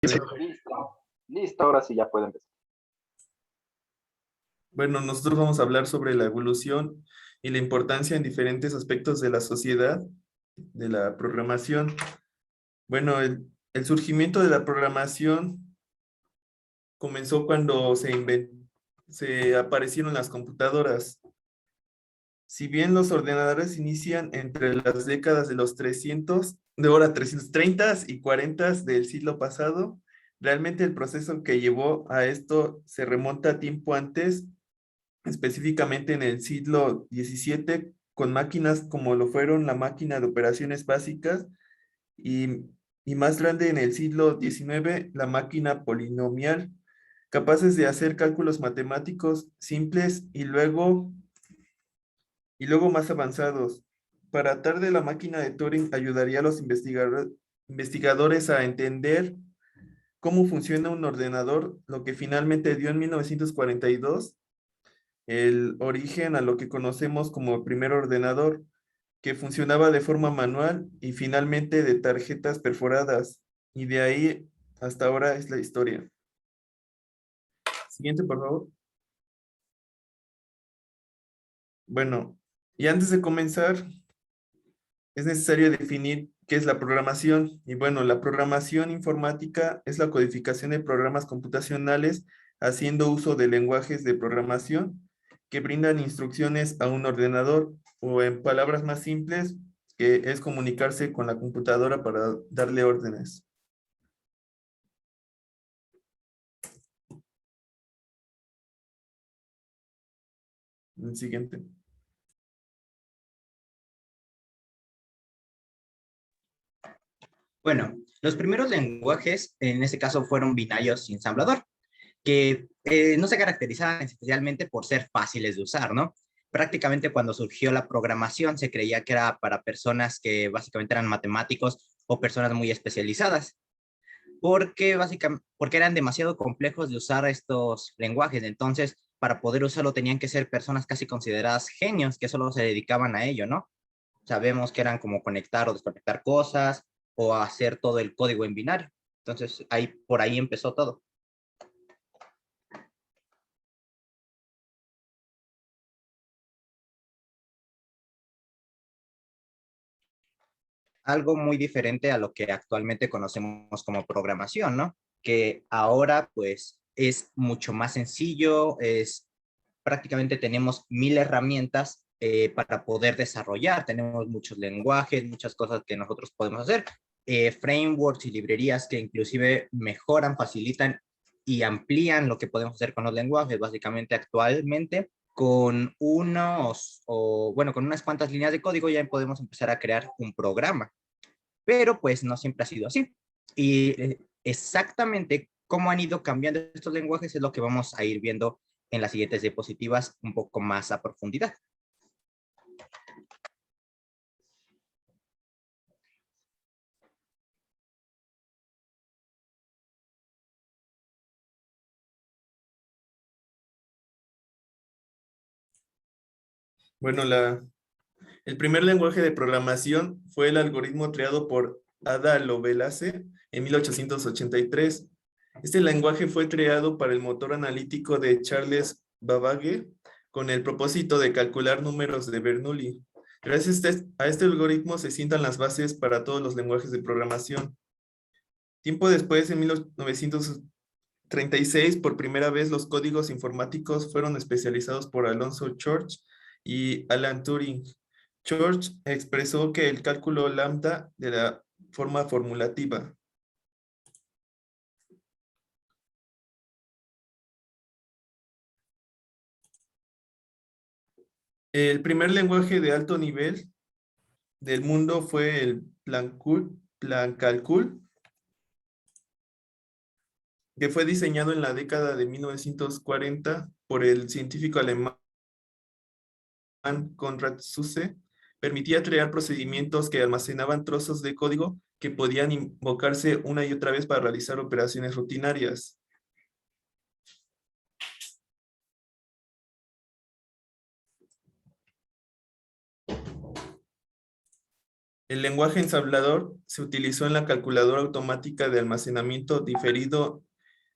Listo, listo, ahora sí ya puede empezar. Bueno, nosotros vamos a hablar sobre la evolución y la importancia en diferentes aspectos de la sociedad, de la programación. Bueno, el surgimiento de la programación comenzó cuando se aparecieron las computadoras. Si bien los ordenadores inician entre las décadas de los 330 y 40 del siglo pasado, realmente el proceso que llevó a esto se remonta a tiempo antes, específicamente en el siglo XVII, con máquinas como lo fueron la máquina de operaciones básicas y, y más grande en el siglo XIX, la máquina polinomial, capaces de hacer cálculos matemáticos simples y luego más avanzados. Para tarde, la máquina de Turing ayudaría a los investigadores a entender cómo funciona un ordenador, lo que finalmente dio en 1942 el origen a lo que conocemos como primer ordenador, que funcionaba de forma manual y finalmente de tarjetas perforadas. Y de ahí hasta ahora es la historia. Siguiente, por favor. Bueno, y antes de comenzar, es necesario definir qué es la programación. Y bueno, la programación informática es la codificación de programas computacionales haciendo uso de lenguajes de programación que brindan instrucciones a un ordenador o en palabras más simples, que es comunicarse con la computadora para darle órdenes. El siguiente. Bueno, los primeros lenguajes en este caso fueron binarios sin ensamblador, que no se caracterizaban especialmente por ser fáciles de usar, ¿no? Prácticamente cuando surgió la programación se creía que era para personas que básicamente eran matemáticos o personas muy especializadas, porque eran demasiado complejos de usar estos lenguajes. Entonces, para poder usarlo tenían que ser personas casi consideradas genios que solo se dedicaban a ello, ¿no? Sabemos que eran como conectar o desconectar cosas o hacer todo el código en binario. Entonces, por ahí empezó todo. Algo muy diferente a lo que actualmente conocemos como programación, ¿no? Que ahora pues es mucho más sencillo, prácticamente tenemos 1000 herramientas para poder desarrollar, tenemos muchos lenguajes, muchas cosas que nosotros podemos hacer, frameworks y librerías que inclusive mejoran, facilitan y amplían lo que podemos hacer con los lenguajes. Básicamente actualmente con unas cuantas líneas de código ya podemos empezar a crear un programa, pero pues no siempre ha sido así. Y exactamente cómo han ido cambiando estos lenguajes es lo que vamos a ir viendo en las siguientes diapositivas un poco más a profundidad. Bueno, el primer lenguaje de programación fue el algoritmo creado por Ada Lovelace en 1883. Este lenguaje fue creado para el motor analítico de Charles Babbage con el propósito de calcular números de Bernoulli. Gracias a este algoritmo se sientan las bases para todos los lenguajes de programación. Tiempo después, en 1936, por primera vez los códigos informáticos fueron especializados por Alonso Church y Alan Turing. Church expresó que el cálculo lambda de la forma formulativa. El primer lenguaje de alto nivel del mundo fue el Plancalcul, que fue diseñado en la década de 1940 por el científico alemán Konrad Zuse. Permitía crear procedimientos que almacenaban trozos de código que podían invocarse una y otra vez para realizar operaciones rutinarias. El lenguaje ensamblador se utilizó en la calculadora automática de almacenamiento diferido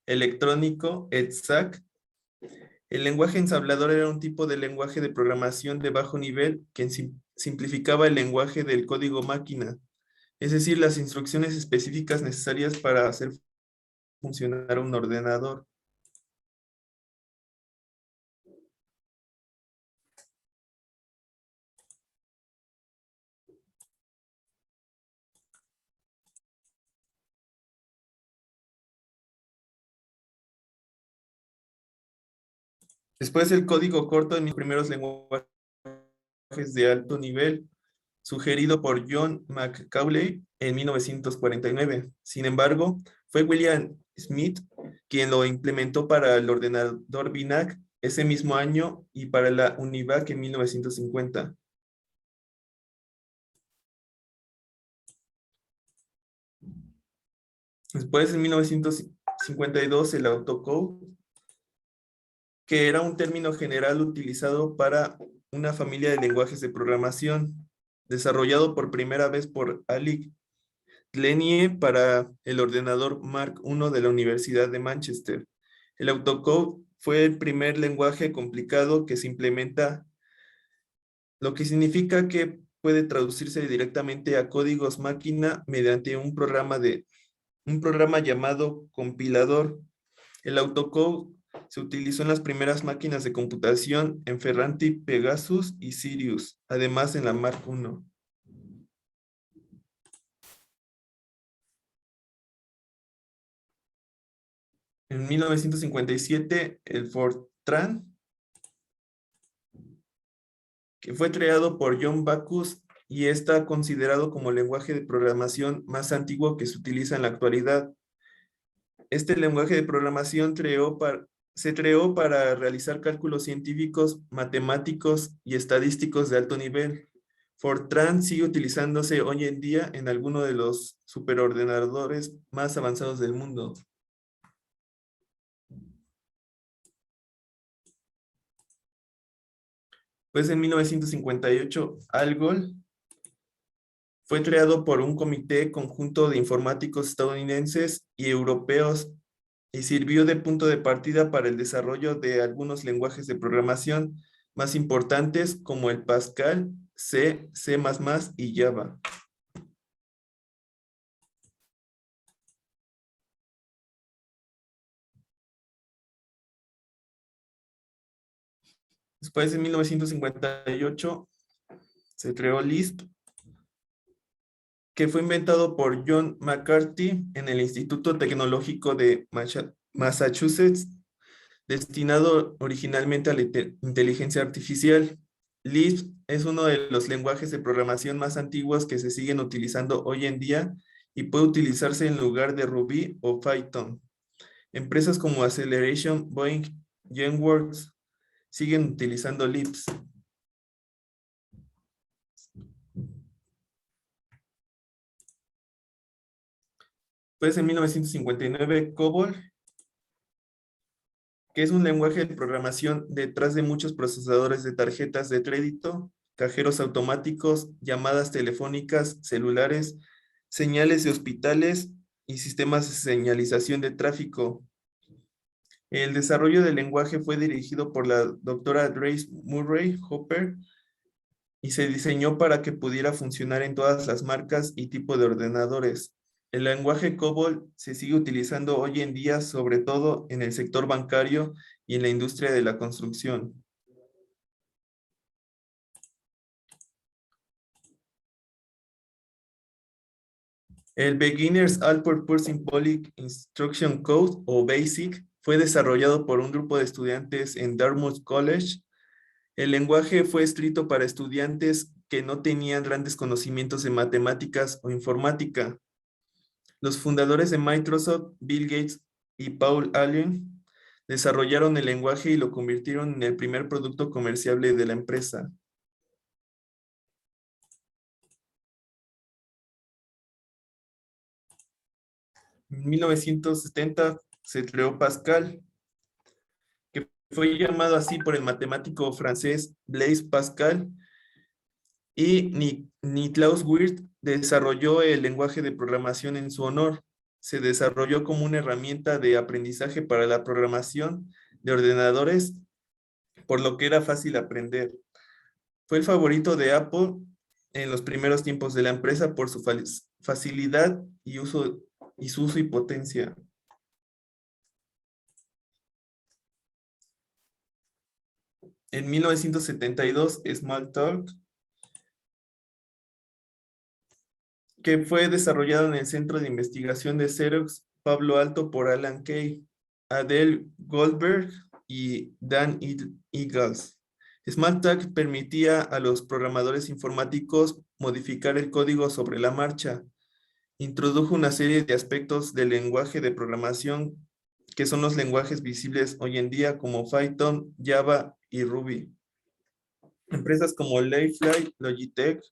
electrónico, EDSAC. El lenguaje ensamblador era un tipo de lenguaje de programación de bajo nivel que simplificaba el lenguaje del código máquina, es decir, las instrucciones específicas necesarias para hacer funcionar un ordenador. Después el código corto en mis primeros lenguajes de alto nivel, sugerido por John Macaulay en 1949. Sin embargo, fue William Smith quien lo implementó para el ordenador BINAC ese mismo año y para la UNIVAC en 1950. Después, en 1952, el autocode, que era un término general utilizado para una familia de lenguajes de programación, desarrollado por primera vez por Ali Lenie para el ordenador Mark I de la Universidad de Manchester. El autocode fue el primer lenguaje complicado que se implementa, lo que significa que puede traducirse directamente a códigos máquina mediante un programa llamado compilador. El autocode se utilizó en las primeras máquinas de computación en Ferranti, Pegasus y Sirius, además en la Mark I. En 1957, el Fortran, que fue creado por John Backus y está considerado como el lenguaje de programación más antiguo que se utiliza en la actualidad. Este lenguaje de programación se creó para realizar cálculos científicos, matemáticos y estadísticos de alto nivel. Fortran sigue utilizándose hoy en día en algunos de los superordenadores más avanzados del mundo. Pues en 1958, ALGOL fue creado por un comité conjunto de informáticos estadounidenses y europeos y sirvió de punto de partida para el desarrollo de algunos lenguajes de programación más importantes como el Pascal, C, C++ y Java. Después, en 1958, se creó Lisp, que fue inventado por John McCarthy en el Instituto Tecnológico de Massachusetts, destinado originalmente a la inteligencia artificial. Lisp es uno de los lenguajes de programación más antiguos que se siguen utilizando hoy en día y puede utilizarse en lugar de Ruby o Python. Empresas como Acceleration, Boeing, GenWorks siguen utilizando Lisp. Pues en 1959, COBOL, que es un lenguaje de programación detrás de muchos procesadores de tarjetas de crédito, cajeros automáticos, llamadas telefónicas, celulares, señales de hospitales y sistemas de señalización de tráfico. El desarrollo del lenguaje fue dirigido por la doctora Grace Murray Hopper y se diseñó para que pudiera funcionar en todas las marcas y tipos de ordenadores. El lenguaje COBOL se sigue utilizando hoy en día, sobre todo en el sector bancario y en la industria de la construcción. El Beginner's All-Purpose Symbolic Instruction Code, o BASIC, fue desarrollado por un grupo de estudiantes en Dartmouth College. El lenguaje fue escrito para estudiantes que no tenían grandes conocimientos en matemáticas o informática. Los fundadores de Microsoft, Bill Gates y Paul Allen, desarrollaron el lenguaje y lo convirtieron en el primer producto comerciable de la empresa. En 1970 se creó Pascal, que fue llamado así por el matemático francés Blaise Pascal, y Niklaus Wirth desarrolló el lenguaje de programación en su honor. Se desarrolló como una herramienta de aprendizaje para la programación de ordenadores, por lo que era fácil aprender. Fue el favorito de Apple en los primeros tiempos de la empresa por su facilidad y su uso y potencia. En 1972, Smalltalk, que fue desarrollado en el Centro de Investigación de Xerox Palo Alto por Alan Kay, Adele Goldberg y Dan Eagles. Smalltalk permitía a los programadores informáticos modificar el código sobre la marcha. Introdujo una serie de aspectos del lenguaje de programación que son los lenguajes visibles hoy en día como Python, Java y Ruby. Empresas como Layfly, Logitech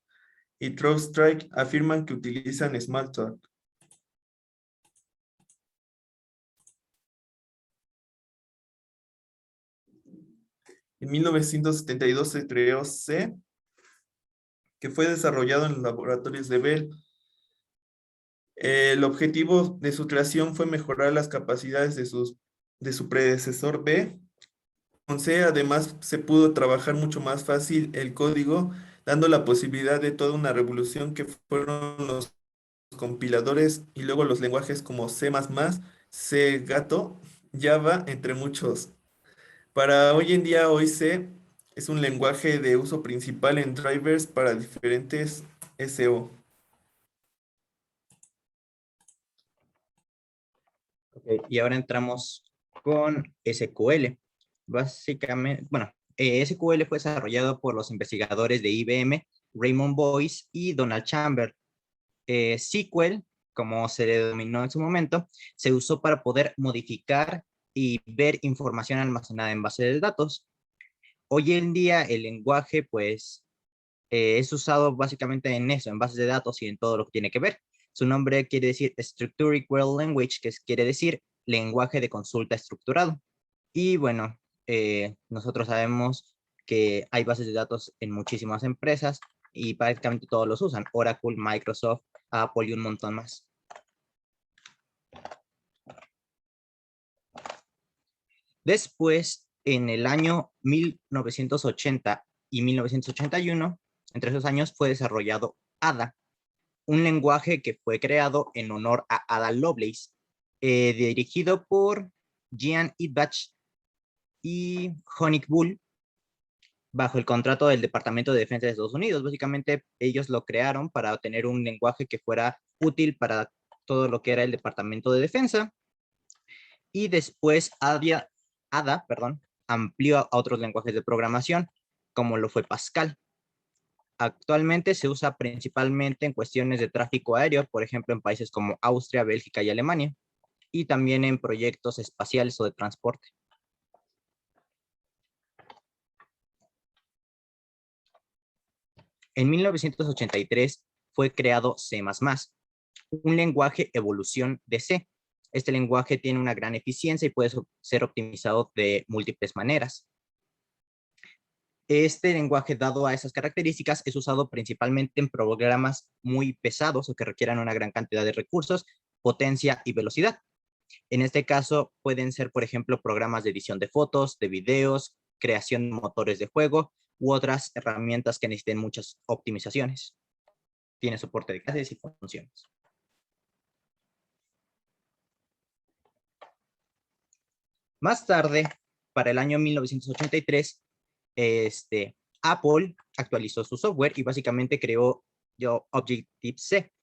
y CrowdStrike afirman que utilizan Smalltalk. En 1972 se creó C, que fue desarrollado en los laboratorios de Bell. El objetivo de su creación fue mejorar las capacidades de su predecesor B. Con C, además, se pudo trabajar mucho más fácil el código, dando la posibilidad de toda una revolución que fueron los compiladores y luego los lenguajes como C++, C Gato, Java, entre muchos. Para hoy en día, hoy C es un lenguaje de uso principal en drivers para diferentes SO. Ok, y ahora entramos con SQL. Básicamente, bueno, SQL fue desarrollado por los investigadores de IBM, Raymond Boyce y Donald Chambers. SQL, como se le denominó en su momento, se usó para poder modificar y ver información almacenada en bases de datos. Hoy en día el lenguaje, pues, es usado básicamente en eso, en bases de datos y en todo lo que tiene que ver. Su nombre quiere decir Structured Query Language, que quiere decir lenguaje de consulta estructurado. Y bueno, nosotros sabemos que hay bases de datos en muchísimas empresas y prácticamente todos los usan. Oracle, Microsoft, Apple y un montón más. Después, en el año 1980 y 1981, entre esos años fue desarrollado Ada, un lenguaje que fue creado en honor a Ada Lovelace, dirigido por Jean Idbach y Honig Bull, bajo el contrato del Departamento de Defensa de Estados Unidos. Básicamente, ellos lo crearon para tener un lenguaje que fuera útil para todo lo que era el Departamento de Defensa. Y después Ada, amplió a otros lenguajes de programación, como lo fue Pascal. Actualmente se usa principalmente en cuestiones de tráfico aéreo, por ejemplo, en países como Austria, Bélgica y Alemania, y también en proyectos espaciales o de transporte. En 1983 fue creado C++, un lenguaje evolución de C. Este lenguaje tiene una gran eficiencia y puede ser optimizado de múltiples maneras. Este lenguaje, dado a esas características, es usado principalmente en programas muy pesados o que requieran una gran cantidad de recursos, potencia y velocidad. En este caso, pueden ser, por ejemplo, programas de edición de fotos, de videos, creación de motores de juego u otras herramientas que necesiten muchas optimizaciones. Tiene soporte de clases y funciones. Más tarde, para el año 1983, Apple actualizó su software y básicamente creó Objective-C,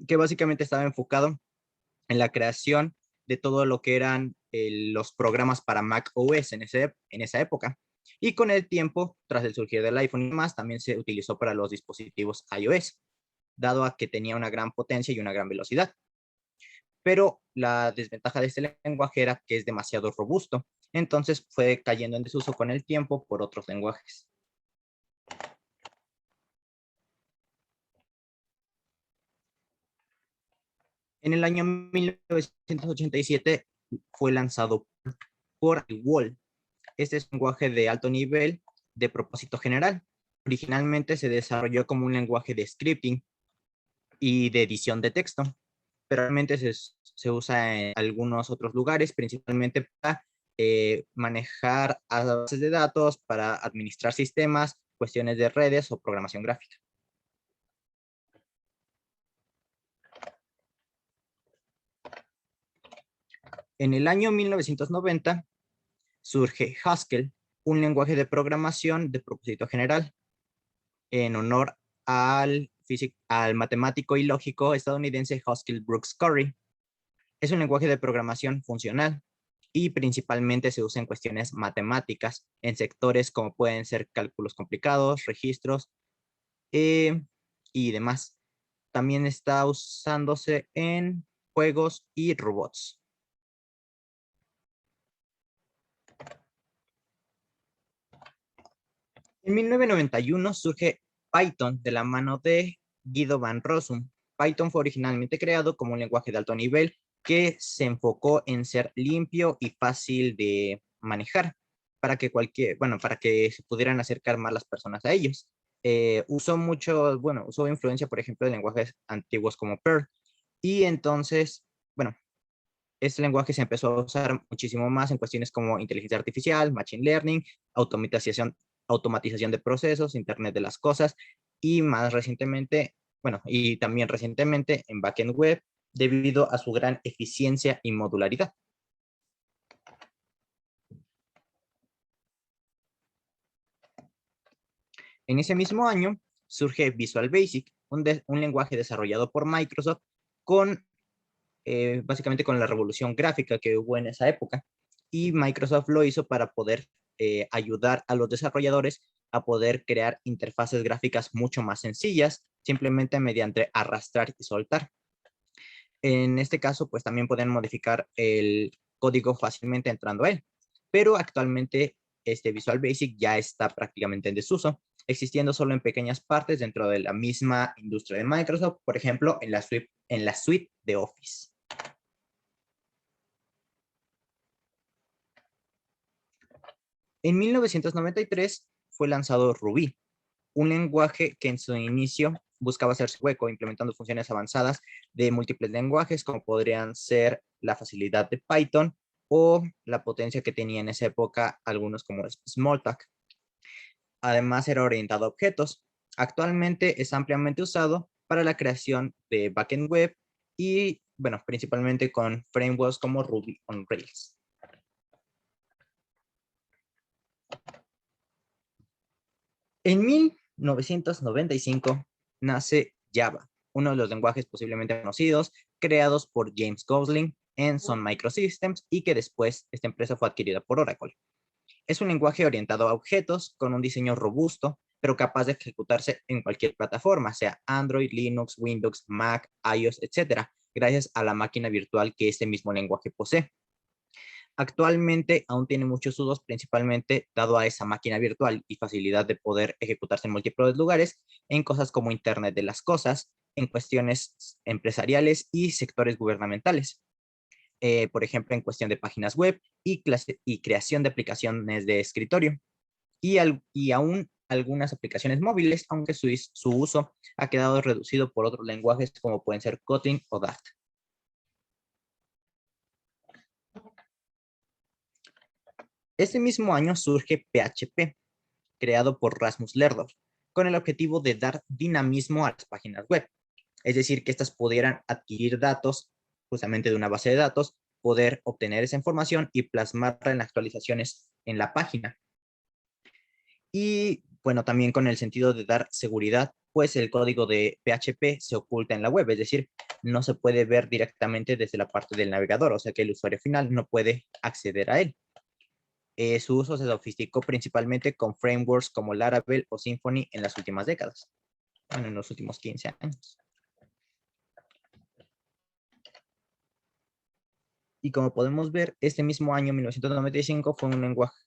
que básicamente estaba enfocado en la creación de todo lo que eran los programas para Mac OS en esa época. Y con el tiempo, tras el surgir del iPhone y demás, también se utilizó para los dispositivos iOS, dado a que tenía una gran potencia y una gran velocidad. Pero la desventaja de este lenguaje era que es demasiado robusto, entonces fue cayendo en desuso con el tiempo por otros lenguajes. En el año 1987 fue lanzado por WAL. Este es un lenguaje de alto nivel de propósito general. originalmente se desarrolló como un lenguaje de scripting y de edición de texto, pero realmente se usa en algunos otros lugares, principalmente para manejar bases de datos, para administrar sistemas, cuestiones de redes o programación gráfica. En el año 1990 surge Haskell, un lenguaje de programación de propósito general, en honor al matemático y lógico estadounidense Haskell Brooks Corey. Es un lenguaje de programación funcional y principalmente se usa en cuestiones matemáticas, en sectores como pueden ser cálculos complicados, registros y demás. También está usándose en juegos y robots. En 1991 surge Python de la mano de Guido van Rossum. Python fue originalmente creado como un lenguaje de alto nivel que se enfocó en ser limpio y fácil de manejar para que para que se pudieran acercar más las personas a ellos. Usó influencia, por ejemplo, de lenguajes antiguos como Perl. Y entonces, este lenguaje se empezó a usar muchísimo más en cuestiones como inteligencia artificial, machine learning, automatización de procesos, Internet de las cosas y más recientemente, y también recientemente en backend web debido a su gran eficiencia y modularidad. En ese mismo año surge Visual Basic, un lenguaje desarrollado por Microsoft básicamente con la revolución gráfica que hubo en esa época, y Microsoft lo hizo para poder ayudar a los desarrolladores a poder crear interfaces gráficas mucho más sencillas, simplemente mediante arrastrar y soltar. En este caso, pues también pueden modificar el código fácilmente entrando a él, pero actualmente este Visual Basic ya está prácticamente en desuso, existiendo solo en pequeñas partes dentro de la misma industria de Microsoft, por ejemplo, en la suite de Office. En 1993 fue lanzado Ruby, un lenguaje que en su inicio buscaba hacerse hueco, implementando funciones avanzadas de múltiples lenguajes, como podrían ser la facilidad de Python o la potencia que tenía en esa época algunos como Smalltalk. Además, era orientado a objetos. Actualmente es ampliamente usado para la creación de backend web y, principalmente con frameworks como Ruby on Rails. En 1995 nace Java, uno de los lenguajes posiblemente conocidos, creados por James Gosling en Sun Microsystems y que después esta empresa fue adquirida por Oracle. Es un lenguaje orientado a objetos con un diseño robusto, pero capaz de ejecutarse en cualquier plataforma, sea Android, Linux, Windows, Mac, iOS, etc., gracias a la máquina virtual que este mismo lenguaje posee. Actualmente aún tiene muchos usos, principalmente dado a esa máquina virtual y facilidad de poder ejecutarse en múltiples lugares, en cosas como Internet de las cosas, en cuestiones empresariales y sectores gubernamentales. Por ejemplo, en cuestión de páginas web y creación de aplicaciones de escritorio. Y aún algunas aplicaciones móviles, aunque su uso ha quedado reducido por otros lenguajes como pueden ser Kotlin o Dart. Ese mismo año surge PHP, creado por Rasmus Lerdof, con el objetivo de dar dinamismo a las páginas web. Es decir, que éstas pudieran adquirir datos justamente de una base de datos, poder obtener esa información y plasmarla en actualizaciones en la página. Y también con el sentido de dar seguridad, pues el código de PHP se oculta en la web, es decir, no se puede ver directamente desde la parte del navegador, o sea que el usuario final no puede acceder a él. Su uso se sofisticó principalmente con frameworks como Laravel o Symfony en las últimas décadas, en los últimos 15 años. Y como podemos ver, este mismo año, 1995, fue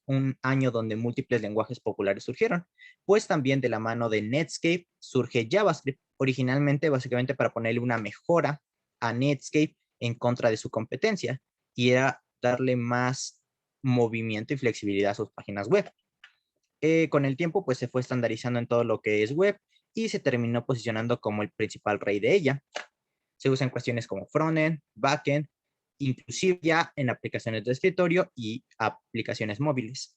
un año donde múltiples lenguajes populares surgieron, pues también de la mano de Netscape surge JavaScript, originalmente básicamente para ponerle una mejora a Netscape en contra de su competencia, y era darle más movimiento y flexibilidad a sus páginas web. Con el tiempo, pues se fue estandarizando en todo lo que es web y se terminó posicionando como el principal rey de ella. Se usa en cuestiones como frontend, backend, inclusive ya en aplicaciones de escritorio y aplicaciones móviles.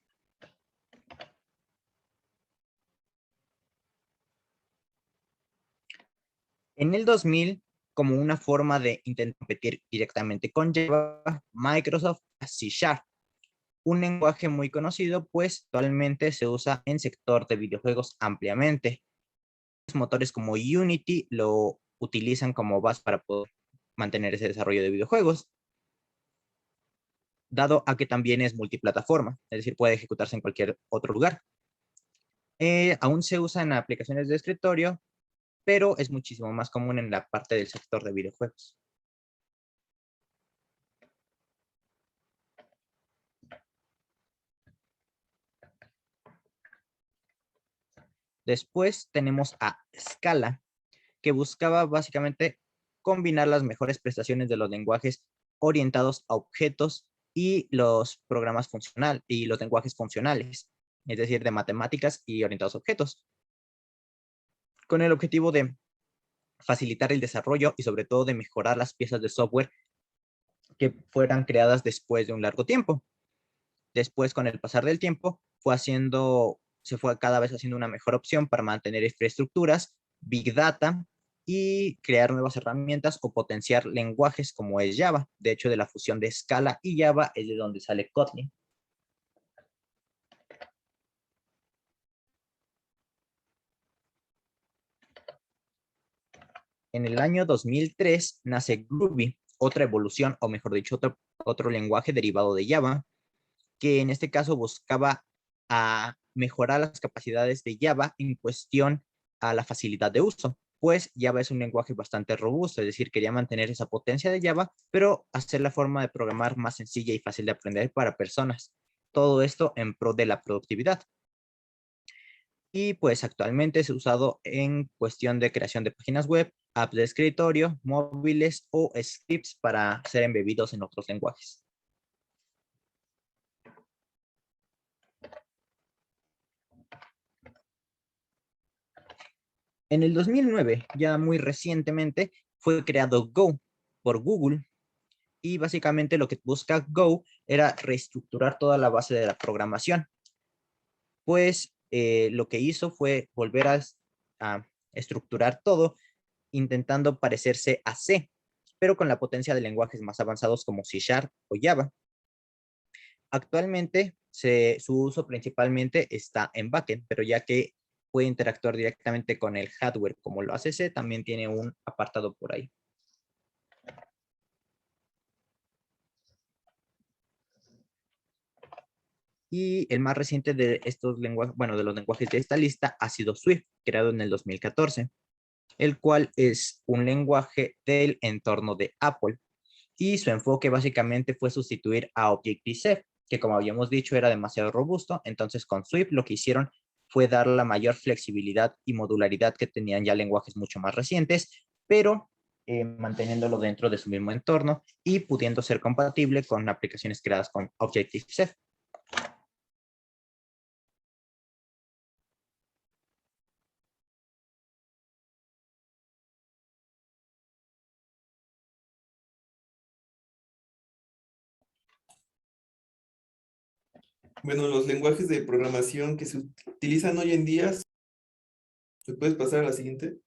En el 2000, como una forma de intentar competir directamente con Java, Microsoft C Sharp, un lenguaje muy conocido, pues actualmente se usa en sector de videojuegos ampliamente. Los motores como Unity lo utilizan como base para poder mantener ese desarrollo de videojuegos, dado a que también es multiplataforma, es decir, puede ejecutarse en cualquier otro lugar. Aún se usa en aplicaciones de escritorio, pero es muchísimo más común en la parte del sector de videojuegos. Después tenemos a Scala, que buscaba básicamente combinar las mejores prestaciones de los lenguajes orientados a objetos y los programas funcionales y los lenguajes funcionales, es decir, de matemáticas y orientados a objetos, con el objetivo de facilitar el desarrollo y sobre todo de mejorar las piezas de software que fueran creadas después de un largo tiempo. Después, con el pasar del tiempo, se fue cada vez haciendo una mejor opción para mantener infraestructuras, Big Data y crear nuevas herramientas o potenciar lenguajes como es Java. De hecho, de la fusión de Scala y Java es de donde sale Kotlin. En el año 2003 nace Groovy, otra evolución, o mejor dicho, otro lenguaje derivado de Java, que en este caso buscaba a mejorar las capacidades de Java en cuestión a la facilidad de uso, pues Java es un lenguaje bastante robusto, es decir, quería mantener esa potencia de Java, pero hacer la forma de programar más sencilla y fácil de aprender para personas. Todo esto en pro de la productividad. Y pues actualmente es usado en cuestión de creación de páginas web, apps de escritorio, móviles o scripts para ser embebidos en otros lenguajes. En el 2009, ya muy recientemente, fue creado Go por Google y básicamente lo que busca Go era reestructurar toda la base de la programación. Pues lo que hizo fue volver a estructurar todo intentando parecerse a C, pero con la potencia de lenguajes más avanzados como C Sharp o Java. Actualmente su uso principalmente está en backend, pero ya que puede interactuar directamente con el hardware como lo hace C, también tiene un apartado por ahí. Y el más reciente de estos lenguajes, bueno, de los lenguajes de esta lista ha sido Swift, creado en el 2014, el cual es un lenguaje del entorno de Apple. Y su enfoque básicamente fue sustituir a Objective-C, que como habíamos dicho era demasiado robusto. Entonces con Swift lo que hicieron fue dar la mayor flexibilidad y modularidad que tenían ya lenguajes mucho más recientes, pero manteniéndolo dentro de su mismo entorno y pudiendo ser compatible con aplicaciones creadas con Objective-C. Bueno, los lenguajes de programación que se utilizan hoy en día, ¿se puedes pasar a la siguiente?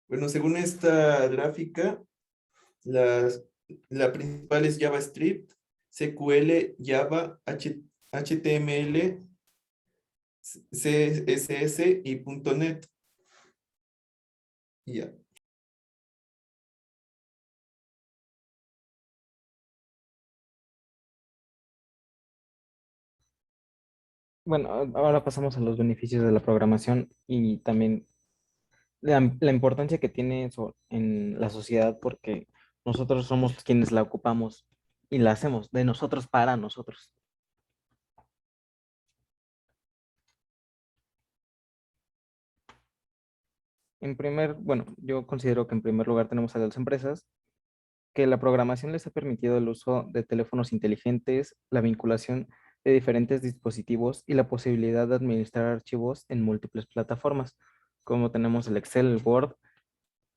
Bueno, según esta gráfica, las, la principal es JavaScript, SQL, Java, HTML, CSS y .NET. Y ya. Bueno, ahora pasamos a los beneficios de la programación y también la importancia que tiene eso en la sociedad porque nosotros somos quienes la ocupamos y la hacemos de nosotros para nosotros. Bueno, yo considero que en primer lugar tenemos a las empresas que la programación les ha permitido el uso de teléfonos inteligentes, la vinculación de diferentes dispositivos y la posibilidad de administrar archivos en múltiples plataformas, como tenemos el Excel, el Word,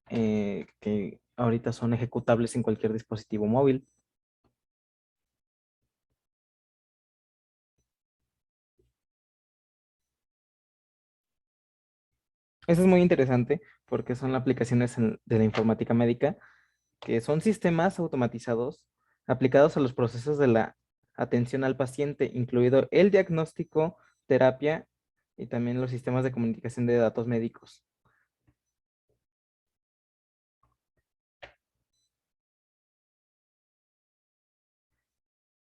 que ahorita son ejecutables en cualquier dispositivo móvil. Eso es muy interesante porque son aplicaciones de la informática médica, que son sistemas automatizados aplicados a los procesos de la atención al paciente, incluido el diagnóstico, terapia y también los sistemas de comunicación de datos médicos.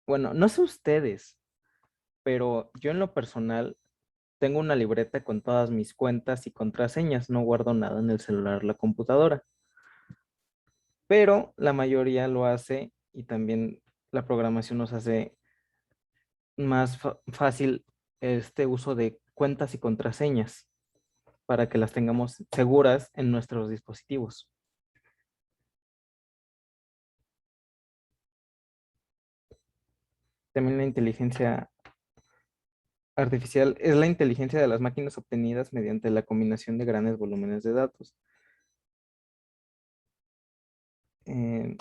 Bueno, no sé ustedes, pero yo en lo personal tengo una libreta con todas mis cuentas y contraseñas, no guardo nada en el celular o la computadora, pero la mayoría lo hace y también la programación nos hace más fácil este uso de cuentas y contraseñas para que las tengamos seguras en nuestros dispositivos. También la inteligencia artificial es la inteligencia de las máquinas obtenidas mediante la combinación de grandes volúmenes de datos. Eh,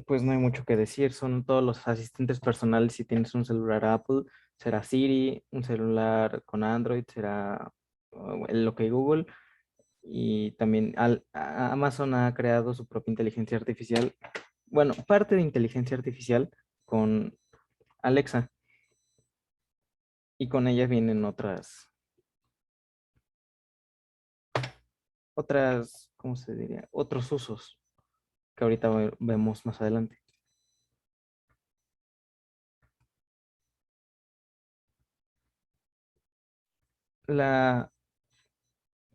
pues no hay mucho que decir, son todos los asistentes personales. Si tienes un celular Apple, será Siri, un celular con Android, será el OK Google. Y también Amazon ha creado su propia inteligencia artificial, bueno, parte de inteligencia artificial con Alexa, y con ella vienen ¿cómo se diría? Otros usos que ahorita vemos más adelante. La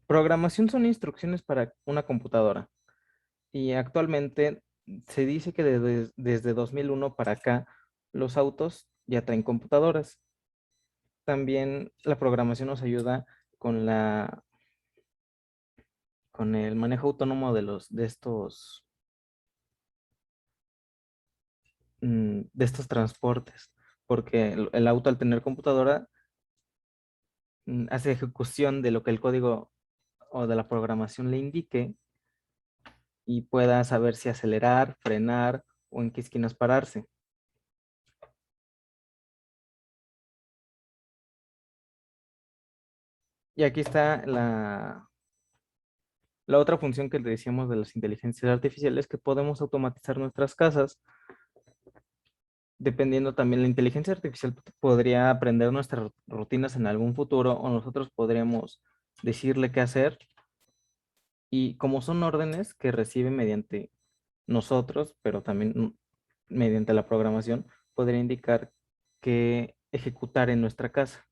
programación son instrucciones para una computadora y actualmente se dice que desde 2001 para acá los autos ya traen computadoras. También la programación nos ayuda con con el manejo autónomo de estos transportes, porque el auto al tener computadora hace ejecución de lo que el código o de la programación le indique y pueda saber si acelerar, frenar o en qué esquinas pararse. Y aquí está la otra función que le decíamos de las inteligencias artificiales, que podemos automatizar nuestras casas. Dependiendo también, la inteligencia artificial podría aprender nuestras rutinas en algún futuro o nosotros podríamos decirle qué hacer. Y como son órdenes que recibe mediante nosotros, pero también mediante la programación, podría indicar qué ejecutar en nuestra casa.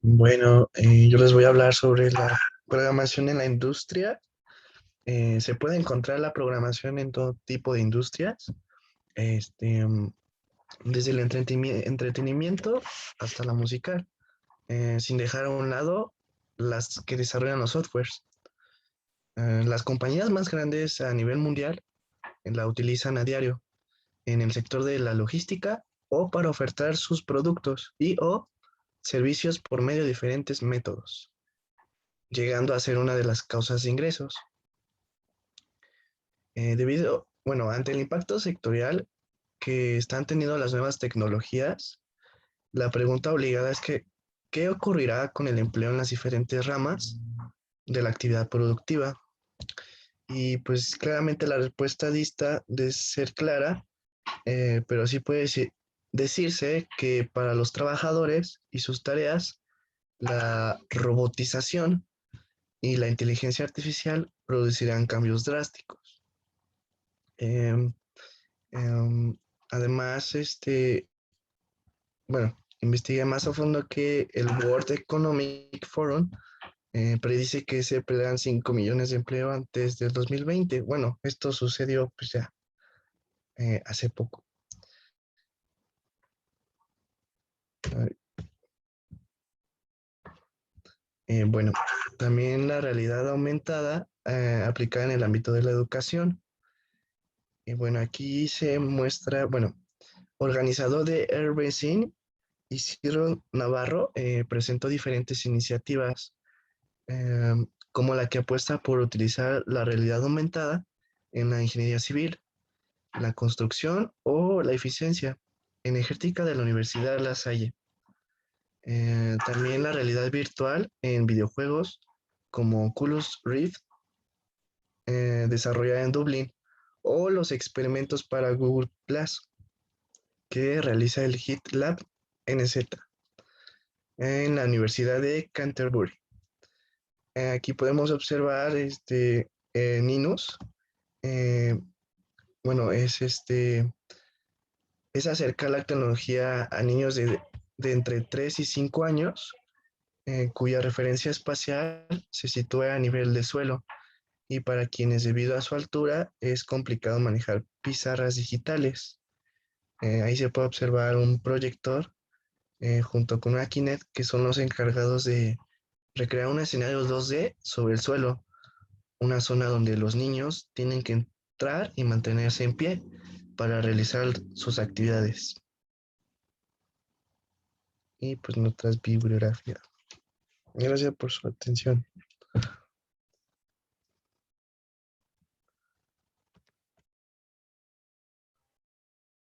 Bueno, yo les voy a hablar sobre la programación en la industria. Se puede encontrar la programación en todo tipo de industrias, este, desde el entretenimiento hasta la musical, sin dejar a un lado las que desarrollan los softwares. Las compañías más grandes a nivel mundial la utilizan a diario en el sector de la logística o para ofertar sus productos y o servicios por medio de diferentes métodos, llegando a ser una de las causas de ingresos. Bueno, ante el impacto sectorial que están teniendo las nuevas tecnologías, la pregunta obligada es que, ¿qué ocurrirá con el empleo en las diferentes ramas de la actividad productiva? Y pues claramente la respuesta dista de ser clara, pero sí puede decirse que para los trabajadores y sus tareas, la robotización y la inteligencia artificial producirán cambios drásticos. Em, em, Además, bueno, investigué más a fondo que el World Economic Forum predice que se perderán 5 millones de empleo antes del 2020. Bueno, esto sucedió pues ya hace poco. Bueno, también la realidad aumentada aplicada en el ámbito de la educación. Y bueno, aquí se muestra, bueno, organizador de Airbnb, Isidro Navarro, presentó diferentes iniciativas como la que apuesta por utilizar la realidad aumentada en la ingeniería civil, la construcción o la eficiencia energética de la Universidad La Salle. También la realidad virtual en videojuegos como Oculus Rift, desarrollada en Dublín, o los experimentos para Google Plus que realiza el HIT Lab NZ en la Universidad de Canterbury. Aquí podemos observar Ninus. eh, bueno, es acercar la tecnología a niños de entre 3 y 5 años, cuya referencia espacial se sitúa a nivel de suelo y para quienes debido a su altura es complicado manejar pizarras digitales. Ahí se puede observar un proyector junto con una Kinect que son los encargados de recrear un escenario 2D sobre el suelo, una zona donde los niños tienen que entrar y mantenerse en pie para realizar sus actividades. Y pues notas bibliografía. Gracias por su atención.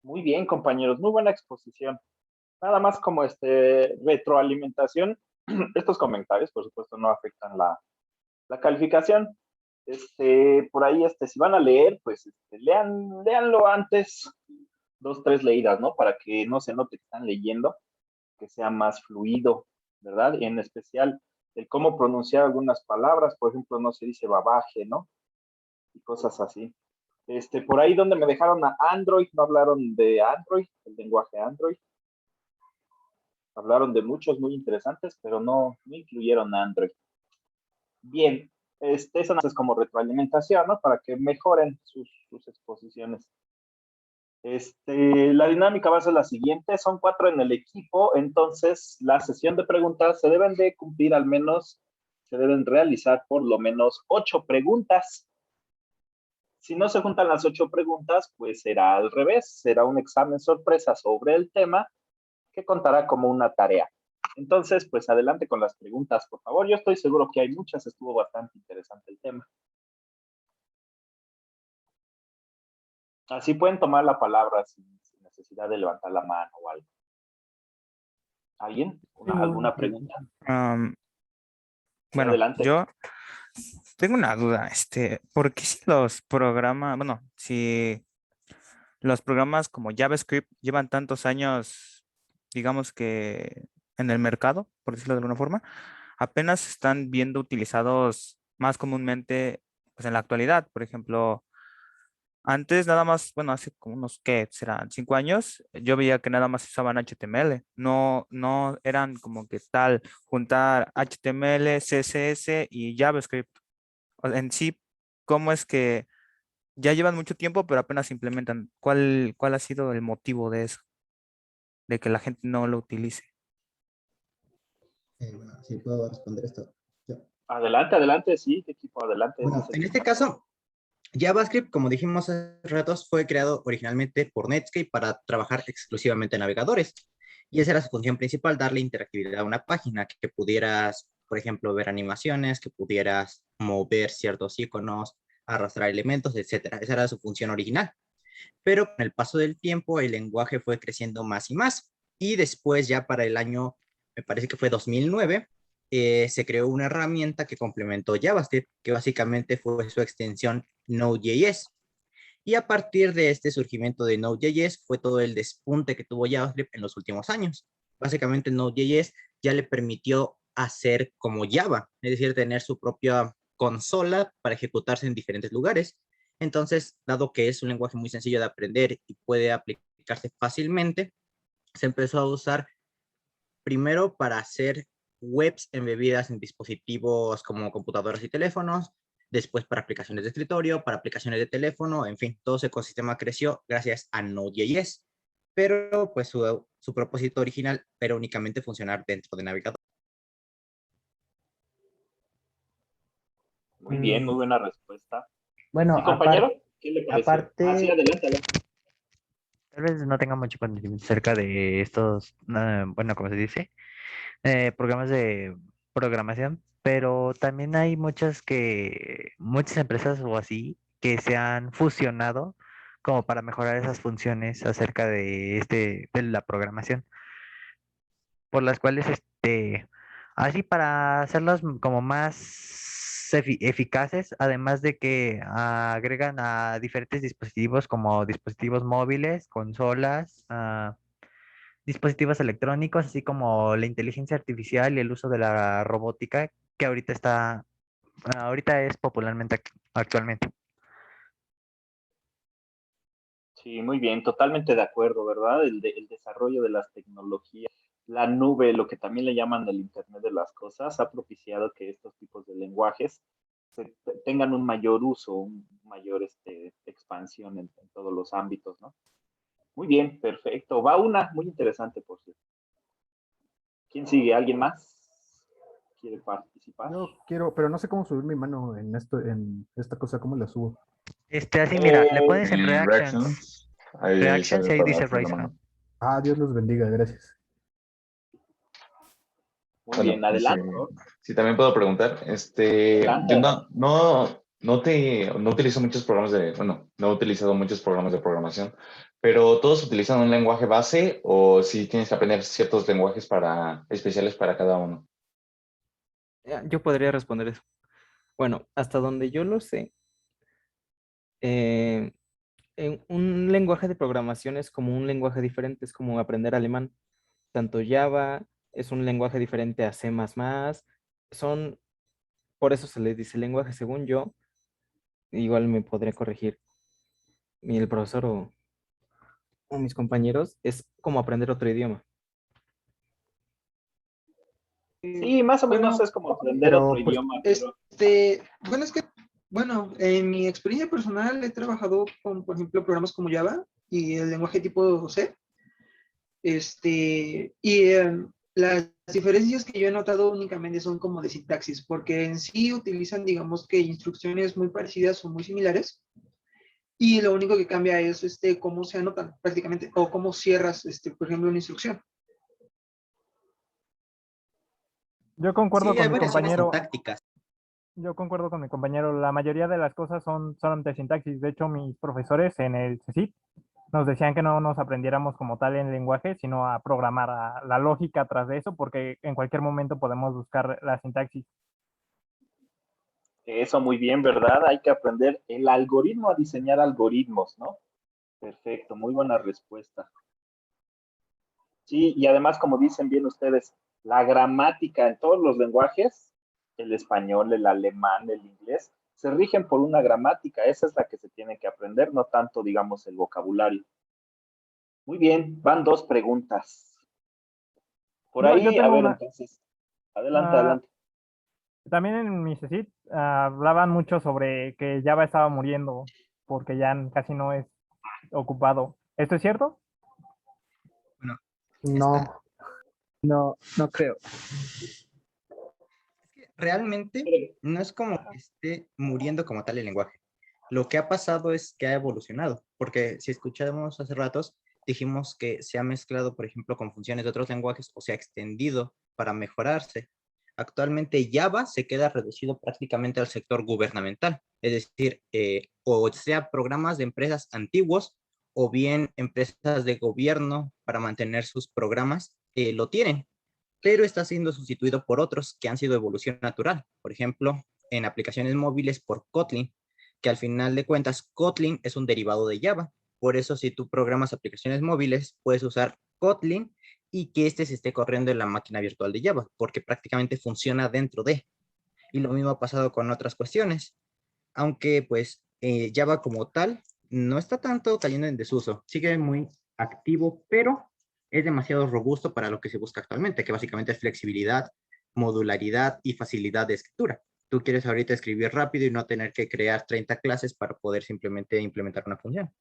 Muy bien, compañeros, muy buena exposición. Nada más como retroalimentación, estos comentarios, por supuesto, no afectan la calificación. Por ahí, si van a leer, pues léanlo antes, 2, 3 leídas, ¿no? Para que no se note que están leyendo, que sea más fluido, ¿verdad? Y en especial el cómo pronunciar algunas palabras, por ejemplo, no se dice babaje, ¿no? Y cosas así. Por ahí donde me dejaron a Android, no hablaron de Android, el lenguaje Android. Hablaron de muchos muy interesantes, pero no incluyeron Android. Bien, eso no es como retroalimentación, ¿no? Para que mejoren sus exposiciones. La dinámica va a ser la siguiente, son 4 en el equipo, entonces la sesión de preguntas se deben de cumplir al menos, se deben realizar por lo menos 8 preguntas. Si no se juntan las 8 preguntas, pues será al revés, será un examen sorpresa sobre el tema que contará como una tarea. Entonces, pues adelante con las preguntas, por favor. Yo estoy seguro que hay muchas, estuvo bastante interesante el tema. Así pueden tomar la palabra sin necesidad de levantar la mano o algo. ¿Alguien? ¿Alguna pregunta? Am, Sí, bueno, adelante. yo tengo una duda, ¿por qué si los programas, bueno, si los programas como JavaScript llevan tantos años, digamos que en el mercado, por decirlo de alguna forma, apenas están viendo utilizados más comúnmente pues, en la actualidad? Por ejemplo, antes nada más, bueno, hace como unos, ¿qué serán? 5 años, yo veía que nada más usaban HTML, no eran como que tal juntar HTML, CSS y JavaScript. En sí, ¿cómo es que ya llevan mucho tiempo, pero apenas se implementan? ¿Cuál ha sido el motivo de eso? De que la gente no lo utilice. Bueno, sí puedo responder esto. Adelante, sí, equipo, adelante. Bueno, en este caso, JavaScript, como dijimos hace ratos, fue creado originalmente por Netscape para trabajar exclusivamente en navegadores. Y esa era su función principal, darle interactividad a una página, que pudieras, por ejemplo, ver animaciones, que pudieras mover ciertos iconos, arrastrar elementos, etcétera. Esa era su función original. Pero con el paso del tiempo, el lenguaje fue creciendo más y más. Y después, ya para el año, me parece que fue 2009, se creó una herramienta que complementó JavaScript, que básicamente fue su extensión Node.js. Y a partir de este surgimiento de Node.js fue todo el despunte que tuvo JavaScript en los últimos años. Básicamente Node.js ya le permitió hacer como Java, es decir, tener su propia consola para ejecutarse en diferentes lugares. Entonces, dado que es un lenguaje muy sencillo de aprender y puede aplicarse fácilmente, se empezó a usar primero para hacer webs embebidas en dispositivos como computadoras y teléfonos, después para aplicaciones de escritorio, para aplicaciones de teléfono, en fin, todo ese ecosistema creció gracias a Node.js, pero pues su propósito original era únicamente funcionar dentro de navegador. Muy bien, muy buena respuesta. Bueno, ¿Sí, compañero? ¿Qué le pareció? aparte- Ah, sí, adelante, adelante. Tal vez no tenga mucho conocimiento acerca de estos, bueno, ¿cómo se dice? Programas de programación, pero también hay muchas empresas o así que se han fusionado como para mejorar esas funciones acerca de la programación, por las cuales, así para hacerlos como más eficaces, además de que agregan a diferentes dispositivos como dispositivos móviles, consolas, dispositivos electrónicos, así como la inteligencia artificial y el uso de la robótica, que ahorita es popularmente actualmente. Sí, muy bien, totalmente de acuerdo, ¿verdad? El desarrollo de las tecnologías, la nube, lo que también le llaman el Internet de las cosas, ha propiciado que estos tipos de lenguajes tengan un mayor uso, un mayor expansión en todos los ámbitos, ¿no? Muy bien, perfecto. Va una muy interesante, por cierto. ¿Quién sigue? ¿Alguien más quiere participar? Yo quiero, pero no sé cómo subir mi mano en esta cosa, ¿cómo la subo? Así, mira, le pones en En Reactions, ahí y ahí para dice alzar la Raise Hand. mano. Ah, Dios los bendiga, gracias. Muy Bueno, bien, adelante. si también puedo preguntar, Adelante, yo adelante. no utilizo muchos programas no he utilizado muchos programas de programación, pero ¿todos utilizan un lenguaje base o si tienes que aprender ciertos lenguajes especiales para cada uno? Yo podría responder eso. Bueno, hasta donde yo lo sé, eh, un lenguaje de programación es como un lenguaje diferente, es como aprender alemán. Tanto Java es un lenguaje diferente a C++, son, por eso se les dice lenguaje, según yo, igual me podría corregir el profesor o mis compañeros, es como aprender otro idioma. Sí, más o menos Bueno, es como aprender pero, otro pues, idioma, pero bueno, es que, bueno, en mi experiencia personal he trabajado con, por ejemplo, programas como Java y el lenguaje tipo C. Las diferencias que yo he notado únicamente son como de sintaxis, porque en sí utilizan, digamos que instrucciones muy parecidas o muy similares, y lo único que cambia es cómo se anotan prácticamente, o cómo cierras, por ejemplo, una instrucción. yo concuerdo Sí, con hay mi variaciones compañero. sintácticas. Yo concuerdo con mi compañero. La mayoría de las cosas son solamente sintaxis. De hecho, mis profesores en el CECIT nos decían que no nos aprendiéramos como tal en lenguaje, sino a programar, a la lógica tras de eso, porque en cualquier momento podemos buscar la sintaxis. eso muy bien, ¿verdad? Hay que aprender el algoritmo a diseñar algoritmos, ¿no? Perfecto, muy buena respuesta. Sí, y además, como dicen bien ustedes, la gramática en todos los lenguajes, el español, el alemán, el inglés, se rigen por una gramática. Esa es la que se tiene que aprender, no tanto, digamos, el vocabulario. Muy bien, van dos preguntas. Por Yo ahí, a tengo ver, una. entonces, adelante, ah, adelante. También en mi CECIT hablaban mucho sobre que Java estaba muriendo porque ya casi no es ocupado. ¿Esto es cierto? Bueno, No, no creo. realmente no es como que esté muriendo como tal el lenguaje. Lo que ha pasado es que ha evolucionado, porque si escuchamos hace ratos, dijimos que se ha mezclado, por ejemplo, con funciones de otros lenguajes o se ha extendido para mejorarse. Actualmente Java se queda reducido prácticamente al sector gubernamental, es decir, o sea programas de empresas antiguos o bien empresas de gobierno para mantener sus programas, lo tienen, pero está siendo sustituido por otros que han sido evolución natural. Por ejemplo, en aplicaciones móviles por Kotlin, que al final de cuentas Kotlin es un derivado de Java. Por eso si tú programas aplicaciones móviles, puedes usar Kotlin y que este se esté corriendo en la máquina virtual de Java, porque prácticamente funciona dentro de. Y lo mismo ha pasado con otras cuestiones, aunque pues Java como tal no está tanto cayendo en desuso, sigue muy activo, pero es demasiado robusto para lo que se busca actualmente, que básicamente es flexibilidad, modularidad y facilidad de escritura. Tú quieres ahorita escribir rápido y no tener que crear 30 clases para poder simplemente implementar una función.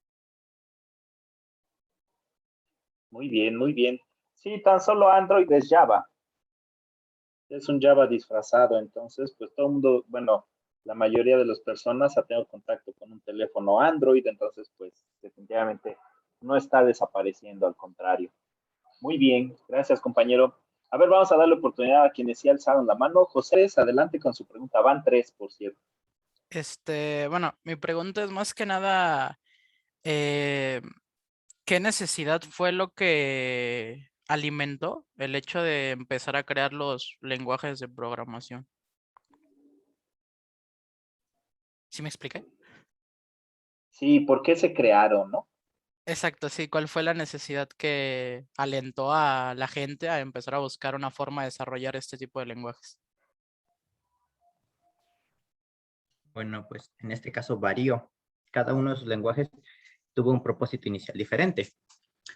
Muy bien, muy bien. Sí, tan solo Android es Java. Es un Java disfrazado, entonces, pues todo el mundo, bueno, La mayoría de las personas ha tenido contacto con un teléfono Android, entonces pues definitivamente no está desapareciendo, al contrario. Muy bien, gracias compañero. A ver, vamos a darle oportunidad a quienes sí alzaron la mano. José, adelante con su pregunta. Van 3, por cierto. Bueno, mi pregunta es más que nada, ¿qué necesidad fue lo que alimentó el hecho de empezar a crear los lenguajes de programación? ¿Sí me expliqué? Sí, ¿por qué se crearon, no? Exacto, sí. ¿Cuál fue la necesidad que alentó a la gente a empezar a buscar una forma de desarrollar este tipo de lenguajes? Bueno, pues en este caso varió. Cada uno de sus lenguajes tuvo un propósito inicial diferente.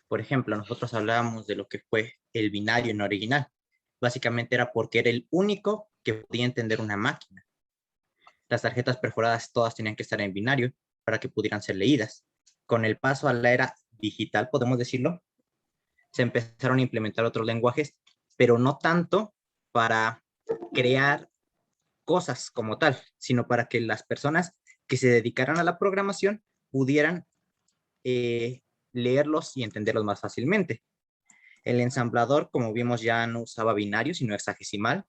Por ejemplo, nosotros hablábamos de lo que fue el binario en original. Básicamente era porque era el único que podía entender una máquina. Las tarjetas perforadas todas tenían que estar en binario para que pudieran ser leídas. Con el paso a la era digital, podemos decirlo, se empezaron a implementar otros lenguajes, pero no tanto para crear cosas como tal, sino para que las personas que se dedicaran a la programación pudieran leerlos y entenderlos más fácilmente. El ensamblador, como vimos, ya no usaba binario, sino hexadecimal,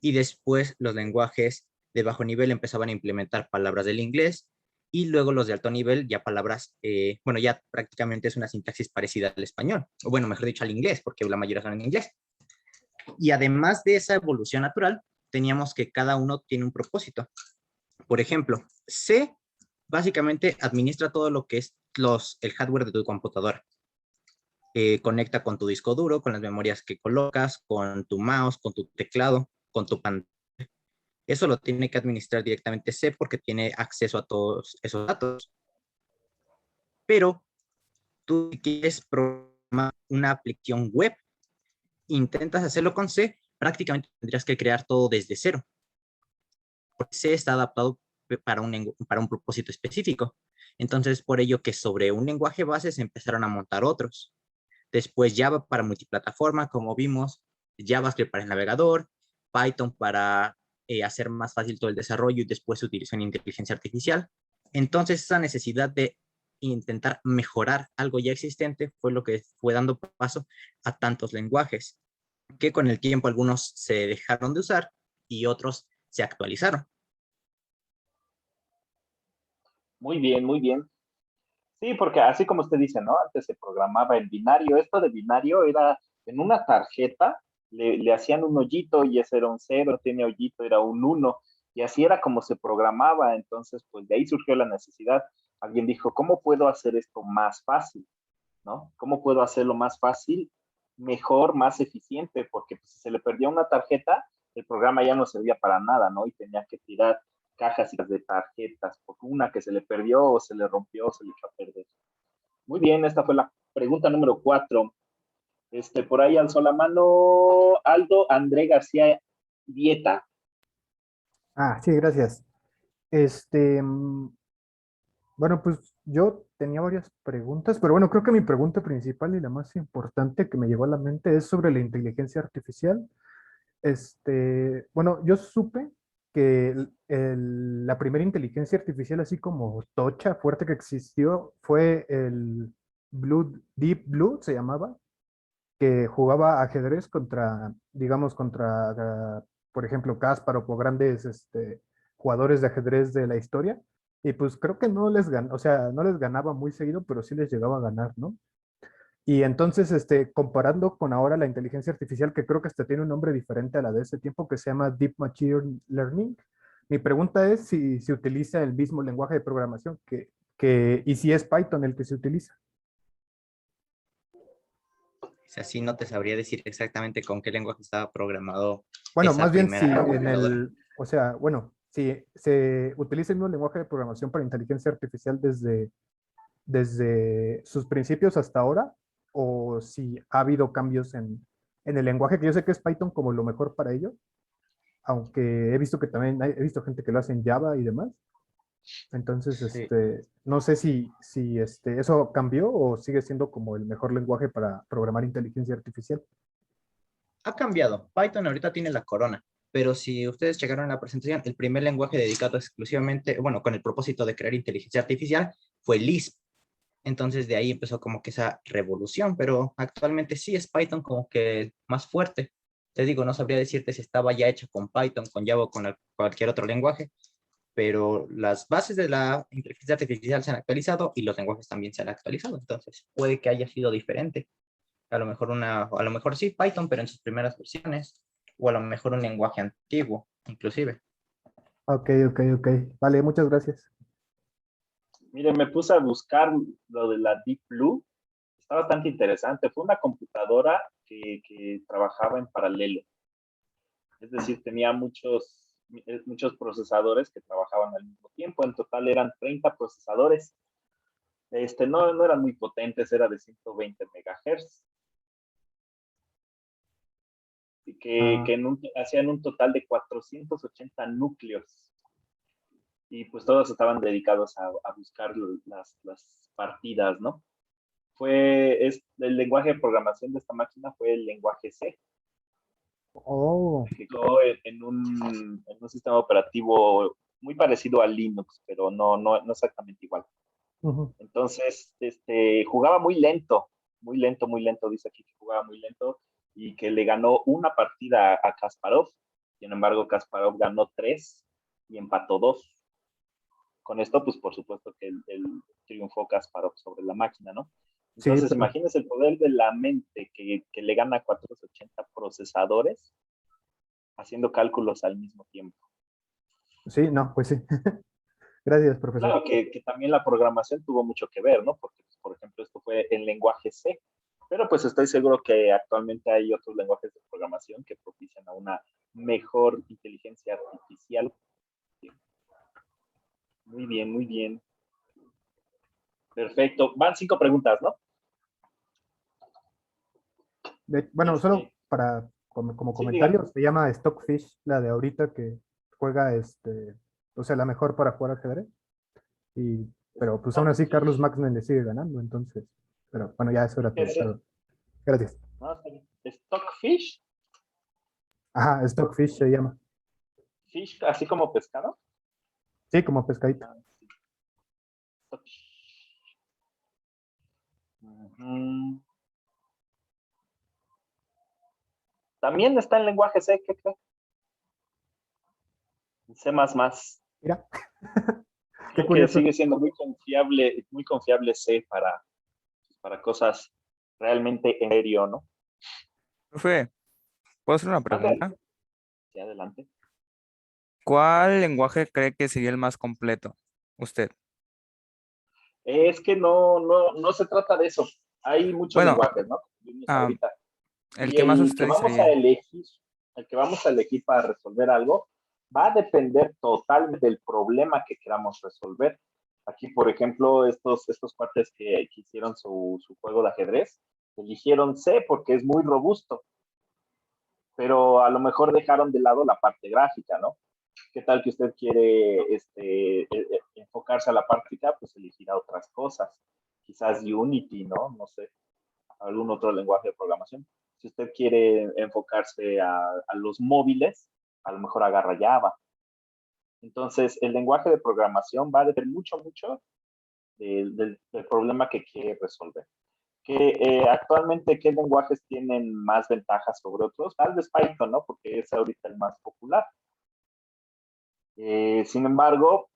y después los lenguajes de bajo nivel empezaban a implementar palabras del inglés, y luego los de alto nivel ya palabras, bueno, ya prácticamente es una sintaxis parecida al español, o bueno, mejor dicho, al inglés, porque la mayoría son en inglés. Y además de esa evolución natural, teníamos que cada uno tiene un propósito. Por ejemplo, C básicamente administra todo lo que es el hardware de tu computadora. Conecta con tu disco duro, con las memorias que colocas, con tu mouse, con tu teclado, con tu pantalla. Eso lo tiene que administrar directamente C porque tiene acceso a todos esos datos. Pero tú quieres programar una aplicación web, intentas hacerlo con C, prácticamente tendrías que crear todo desde cero. Porque C está adaptado para un propósito específico. Entonces, por ello que sobre un lenguaje base se empezaron a montar otros. Después Java para multiplataforma, como vimos, JavaScript para el navegador, Python para hacer más fácil todo el desarrollo y después se utilizó en inteligencia artificial. Entonces, esa necesidad de intentar mejorar algo ya existente fue lo que fue dando paso a tantos lenguajes, que con el tiempo algunos se dejaron de usar y otros se actualizaron. Muy bien, muy bien. Sí, porque así como usted dice, ¿no? Antes se programaba en binario. Esto de binario era en una tarjeta, le hacían un hoyito y ese era un 0, tiene hoyito, era un 1. Y así era como se programaba. Entonces, pues de ahí surgió la necesidad. Alguien dijo, ¿cómo puedo hacer esto más fácil? ¿No? ¿Cómo puedo hacerlo más fácil, mejor, más eficiente? Porque pues, si se le perdía una tarjeta, el programa ya no servía para nada, ¿no? Y tenía que tirar cajas de tarjetas por una que se le perdió o se le rompió o se le echó a perder. Muy bien, esta fue la pregunta número 4. Por ahí alzó la mano Aldo André García Dieta. Sí, gracias. Bueno, pues yo tenía varias preguntas, pero bueno, creo que mi pregunta principal y la más importante que me llegó a la mente es sobre la inteligencia artificial. Bueno, yo supe que la primera inteligencia artificial así como tocha, fuerte que existió fue el Deep Blue, se llamaba, que jugaba ajedrez contra, digamos, por ejemplo, Kasparov o grandes jugadores de ajedrez de la historia. Y pues creo que no les ganaba, o sea, no les ganaba muy seguido, pero sí les llegaba a ganar, ¿no? Y entonces, comparando con ahora la inteligencia artificial, que creo que hasta tiene un nombre diferente a la de ese tiempo, que se llama Deep Machine Learning, mi pregunta es si se utiliza el mismo lenguaje de programación y si es Python el que se utiliza. Así no te sabría decir exactamente con qué lenguaje estaba programado. Bueno, esa más bien si primera en computadora. o sea, bueno, si se utiliza el mismo lenguaje de programación para inteligencia artificial desde sus principios hasta ahora, o si ha habido cambios en el lenguaje, que yo sé que es Python como lo mejor para ello, aunque he visto que también he visto gente que lo hace en Java y demás. Entonces, Sí. no sé si eso cambió o sigue siendo como el mejor lenguaje para programar inteligencia artificial. Ha cambiado. Python ahorita tiene la corona. pero si ustedes checaron la presentación, el primer lenguaje dedicado exclusivamente, bueno, con el propósito de crear inteligencia artificial fue Lisp. Entonces de ahí empezó como que esa revolución, pero actualmente sí es Python como que más fuerte. Te digo, no sabría decirte si estaba ya hecho con Python, con Java o con cualquier otro lenguaje, pero las bases de la inteligencia artificial se han actualizado y los lenguajes también se han actualizado. Entonces puede que haya sido diferente. A lo mejor sí Python, pero en sus primeras versiones, o a lo mejor un lenguaje antiguo, inclusive. Ok, ok, ok. Vale, muchas gracias. Miren, me puse a buscar lo de la Deep Blue. Está bastante interesante. Fue una computadora que trabajaba en paralelo. Es decir, tenía muchos procesadores que trabajaban al mismo tiempo. En total eran 30 procesadores. No eran muy potentes, era de 120 megahertz. Y hacían un total de 480 núcleos. Y pues todos estaban dedicados a buscar las partidas, ¿no? El lenguaje de programación de esta máquina fue el lenguaje C. Oh, Se ejecutó en un sistema operativo muy parecido a Linux, pero no exactamente igual. ujú. Entonces, jugaba muy lento, muy lento, muy lento. Dice aquí que jugaba muy lento y que le ganó una partida a Kasparov. Sin embargo, Kasparov ganó 3 y empató 2. Con esto, pues por supuesto que el triunfó Kasparov sobre la máquina, ¿no? Sí, Entonces, pero imagínense el poder de la mente que le gana a 480 procesadores haciendo cálculos al mismo tiempo. sí, no, pues sí. Gracias, profesor. Claro que también la programación tuvo mucho que ver, ¿no? Porque, pues, por ejemplo, esto fue en lenguaje C, pero pues estoy seguro que actualmente hay otros lenguajes de programación que propician a una mejor inteligencia artificial. Muy bien, muy bien. Perfecto. Van 5 preguntas, ¿no? Bueno, solo para como Sí, comentario, dígame. se llama Stockfish, la de ahorita que juega, o sea, la mejor para jugar ajedrez. Pero pues aún así Carlos Stockfish. Maxwell le sigue ganando, entonces. Pero bueno, ya eso era ¿Qué todo. es Pero, gracias. no, Stockfish? Ajá, Stockfish se llama. Fish, así como pescado. Sí, como pescadito. Sí. Stockfish. Uh-huh. También está en lenguaje C, ¿qué cree? C++. Mira. Qué Creo que curioso. sigue siendo muy confiable C para cosas realmente en serio, ¿no? Profe, ¿puedo hacer una Mande. pregunta? Sí, adelante. ¿Cuál lenguaje cree que sería el más completo? Usted. Es que no se trata de eso. Hay muchos Bueno, lenguajes, ¿no? Vimos ah, ahorita. el Y que más usted diría. el que vamos a elegir para resolver algo, va a depender totalmente del problema que queramos resolver. Aquí, por ejemplo, estos cuates que hicieron su juego de ajedrez, eligieron C porque es muy robusto, pero a lo mejor dejaron de lado la parte gráfica, ¿no? ¿Qué tal que usted quiere enfocarse a la parte gráfica? Pues elegirá otras cosas. Quizás Unity, ¿no? No sé, algún otro lenguaje de programación. Si usted quiere enfocarse a los móviles, a lo mejor agarra Java. Entonces, el lenguaje de programación va a depender mucho del problema que quiere resolver. Actualmente, ¿qué lenguajes tienen más ventajas sobre otros? Tal vez Python, ¿no? Porque es ahorita el más popular. Sin embargo,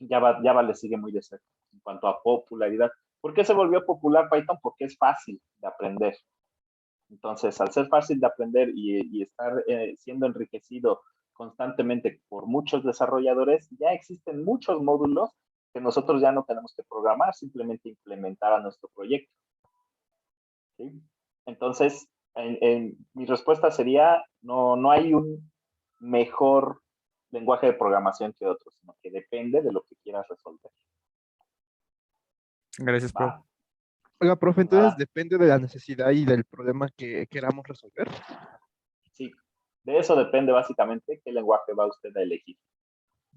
Java le sigue muy de cerca en cuanto a popularidad. ¿Por qué se volvió popular Python? Porque es fácil de aprender. Entonces, al ser fácil de aprender y estar siendo enriquecido constantemente por muchos desarrolladores, ya existen muchos módulos que nosotros ya no tenemos que programar, simplemente implementar a nuestro proyecto. ¿Sí? Entonces, mi respuesta sería, no hay un mejor lenguaje de programación que otro, sino que depende de lo que quieras resolver. Gracias, profe. Va. Oiga, profe, entonces Nada. depende de la necesidad y del problema que queramos resolver. Sí, de eso depende básicamente qué lenguaje va usted a elegir.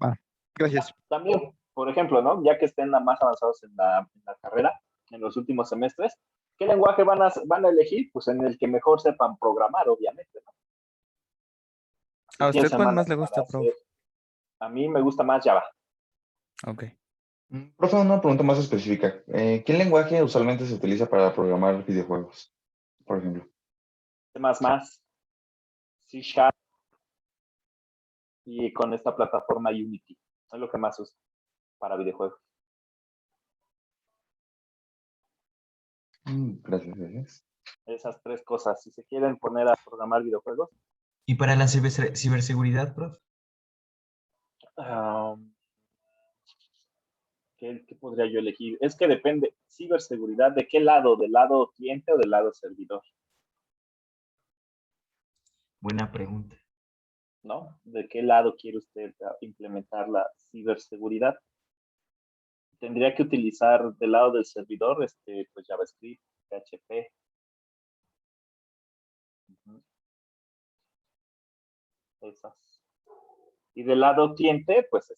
Va, gracias. También, por ejemplo, ¿no? Ya que estén más avanzados en la carrera, en los últimos semestres, ¿qué lenguaje van a elegir? Pues en el que mejor sepan programar, obviamente, ¿no? ¿A usted Piensa cuál más más le gusta, para prof? hacer. A mí me gusta más Java. Ok. Profe, una pregunta más específica. ¿Qué lenguaje usualmente se utiliza para programar videojuegos, por ejemplo? C++, C# y con esta plataforma Unity. Es lo que más uso para videojuegos. Gracias, gracias. Esas tres cosas. Si se quieren poner a programar videojuegos, ¿Y para la ciberseguridad, prof? ¿qué podría yo elegir? Es que depende. Ciberseguridad, ¿de qué lado? ¿Del lado cliente o del lado servidor? Buena pregunta. ¿No? ¿De qué lado quiere usted implementar la ciberseguridad? Tendría que utilizar del lado del servidor, pues JavaScript, PHP. Esas. Y del lado cliente, pues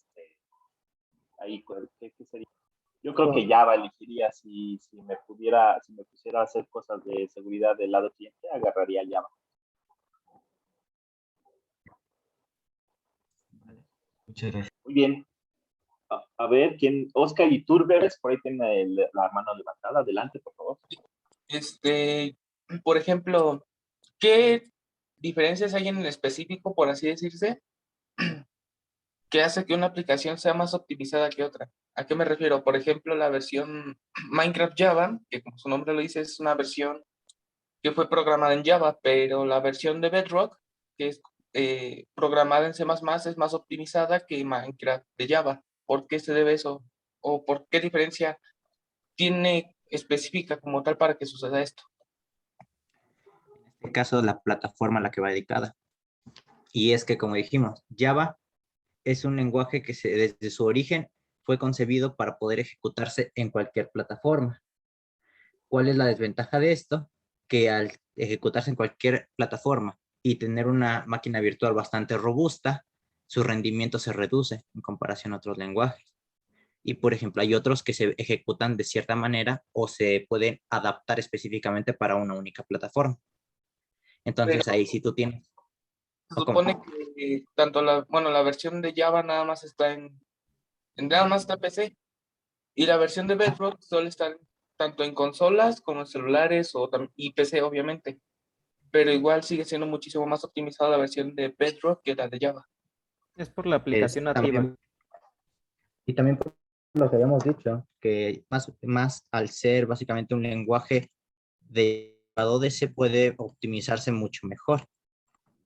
ahí, ¿qué sería? Yo creo que Java elegiría si me pusiera a hacer cosas de seguridad del lado cliente, agarraría Java. Muchas gracias. Muy bien. A ver, Oscar Iturberes, por ahí tiene la mano levantada. Adelante, por favor. Por ejemplo, ¿qué diferencias hay en específico, por así decirse, que hace que una aplicación sea más optimizada que otra? ¿A qué me refiero? Por ejemplo, la versión Minecraft Java, que como su nombre lo dice, es una versión que fue programada en Java, pero la versión de Bedrock, que es programada en C++, es más optimizada que Minecraft de Java. ¿Por qué se debe eso? ¿O por qué diferencia tiene específica como tal para que suceda esto? En este caso, la plataforma a la que va dedicada. Y es que, como dijimos, Java es un lenguaje que desde su origen fue concebido para poder ejecutarse en cualquier plataforma. ¿Cuál es la desventaja de esto? Que al ejecutarse en cualquier plataforma y tener una máquina virtual bastante robusta, su rendimiento se reduce en comparación a otros lenguajes. Y, por ejemplo, hay otros que se ejecutan de cierta manera o se pueden adaptar específicamente para una única plataforma. Entonces, Pero ahí sí tú tienes... se supone que tanto la versión de Java nada más está nada más está PC, y la versión de Bedrock suele estar tanto en consolas como en celulares y PC, obviamente. Pero igual sigue siendo muchísimo más optimizada la versión de Bedrock que la de Java. Es por la aplicación nativa. Y también por lo que habíamos dicho, que más al ser básicamente un lenguaje derivado de se puede optimizarse mucho mejor.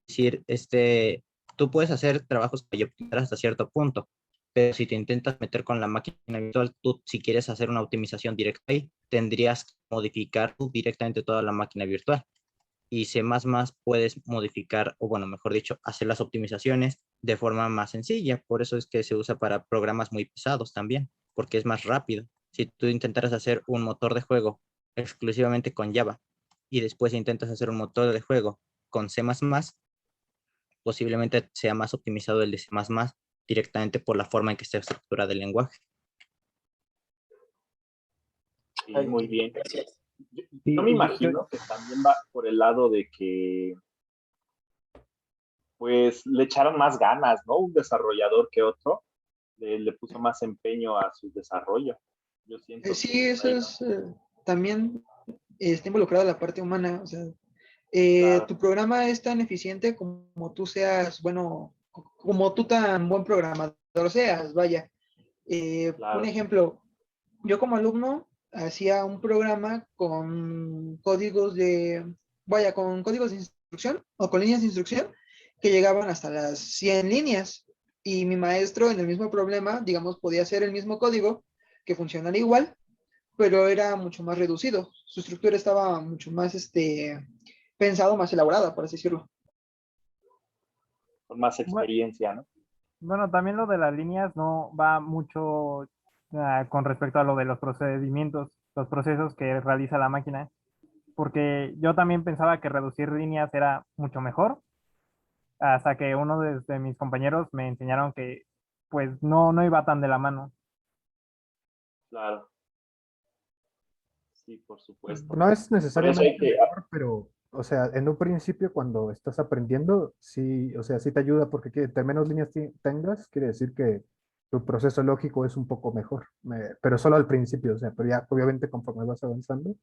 Es decir, tú puedes hacer trabajos para optimizar hasta cierto punto, pero si te intentas meter con la máquina virtual, tú si quieres hacer una optimización directa ahí, tendrías que modificar tú directamente toda la máquina virtual. Y C++ puedes modificar, o bueno, mejor dicho, hacer las optimizaciones de forma más sencilla. Por eso es que se usa para programas muy pesados también, porque es más rápido. Si tú intentaras hacer un motor de juego exclusivamente con Java y después intentas hacer un motor de juego con C++, posiblemente sea más optimizado el de C++ directamente por la forma en que está estructurado el lenguaje. Sí, muy bien. Yo me imagino que también va por el lado de que pues le echaron más ganas, ¿no? Un desarrollador que otro le puso más empeño a su desarrollo. Yo siento Sí, que eso ahí, ¿no? es también está involucrada la parte humana. O sea, Claro. tu programa es tan eficiente como tú seas, bueno, como tú tan buen programador seas, vaya. Un Claro. ejemplo, yo como alumno hacía un programa con códigos con códigos de instrucción o con líneas de instrucción que llegaban hasta las 100 líneas. Y mi maestro en el mismo problema, digamos, podía hacer el mismo código que funcionara igual, pero era mucho más reducido. Su estructura estaba mucho más pensado, más elaborada, por así decirlo. Con más experiencia, ¿no? Bueno, también lo de las líneas no va mucho con respecto a lo de los procedimientos, los procesos que realiza la máquina, porque yo también pensaba que reducir líneas era mucho mejor, hasta que uno de mis compañeros me enseñaron que pues no iba tan de la mano. Claro. Sí, por supuesto. No es Por eso necesariamente hay que... mejor, pero O sea, en un principio cuando estás aprendiendo, sí, o sea, sí te ayuda porque entre menos líneas tengas, quiere decir que tu proceso lógico es un poco mejor, pero solo al principio, o sea, pero ya obviamente conforme vas avanzando,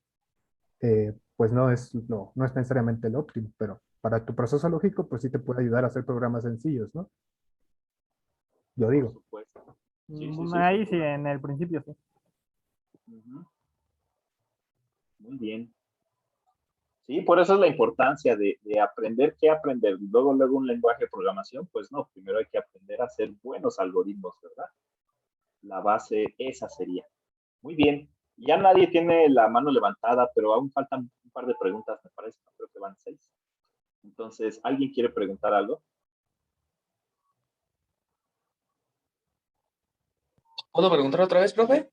pues no es necesariamente el óptimo, pero para tu proceso lógico, pues sí te puede ayudar a hacer programas sencillos, ¿no? Yo Por digo. supuesto. Sí, sí, sí, Ahí sin sí, duda. en el principio sí. Ujú. Muy bien. Sí, por eso es la importancia de aprender qué aprender. Luego un lenguaje de programación, pues no, primero hay que aprender a hacer buenos algoritmos, ¿verdad? La base esa sería. Muy bien. Ya nadie tiene la mano levantada, pero aún faltan un par de preguntas, me parece. Creo que van 6. Entonces, ¿alguien quiere preguntar algo? ¿Puedo preguntar otra vez, profe?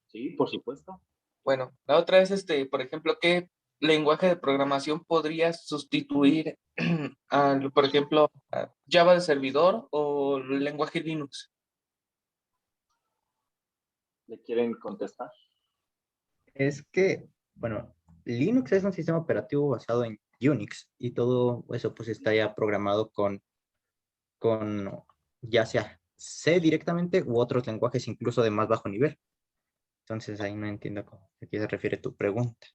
Sí, por supuesto. Bueno, la otra es, por ejemplo, ¿qué lenguaje de programación podría sustituir por ejemplo, a Java de servidor o el lenguaje Linux? ¿Le quieren contestar? Es que, bueno, Linux es un sistema operativo basado en Unix y todo eso pues está ya programado con ya sea C directamente u otros lenguajes incluso de más bajo nivel. Entonces ahí no entiendo a qué se refiere tu pregunta.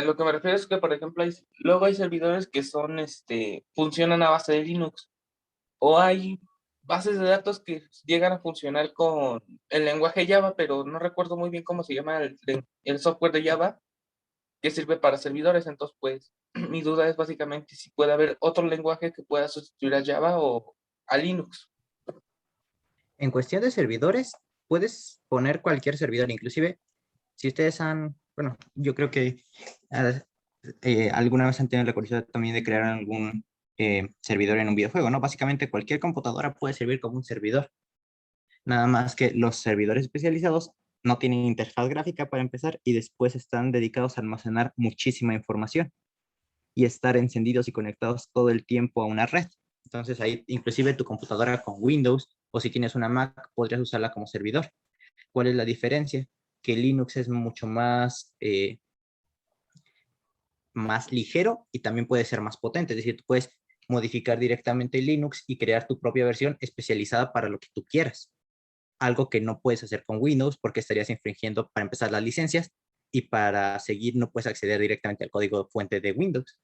Lo que me refiero es que, por ejemplo, luego hay servidores que son, funcionan a base de Linux, o hay bases de datos que llegan a funcionar con el lenguaje Java, pero no recuerdo muy bien cómo se llama el software de Java que sirve para servidores. Entonces, pues, mi duda es básicamente si puede haber otro lenguaje que pueda sustituir a Java o a Linux. En cuestión de servidores, puedes poner cualquier servidor, inclusive si ustedes bueno, yo creo que ah, alguna vez han tenido la curiosidad también de crear algún servidor en un videojuego, ¿no? Básicamente cualquier computadora puede servir como un servidor, nada más que los servidores especializados no tienen interfaz gráfica para empezar y después están dedicados a almacenar muchísima información y estar encendidos y conectados todo el tiempo a una red. Entonces ahí inclusive tu computadora con Windows o si tienes una Mac podrías usarla como servidor. ¿Cuál es la diferencia? Que Linux es mucho más ligero y también puede ser más potente. Es decir, tú puedes modificar directamente Linux y crear tu propia versión especializada para lo que tú quieras. Algo que no puedes hacer con Windows porque estarías infringiendo para empezar las licencias y para seguir no puedes acceder directamente al código fuente de Windows.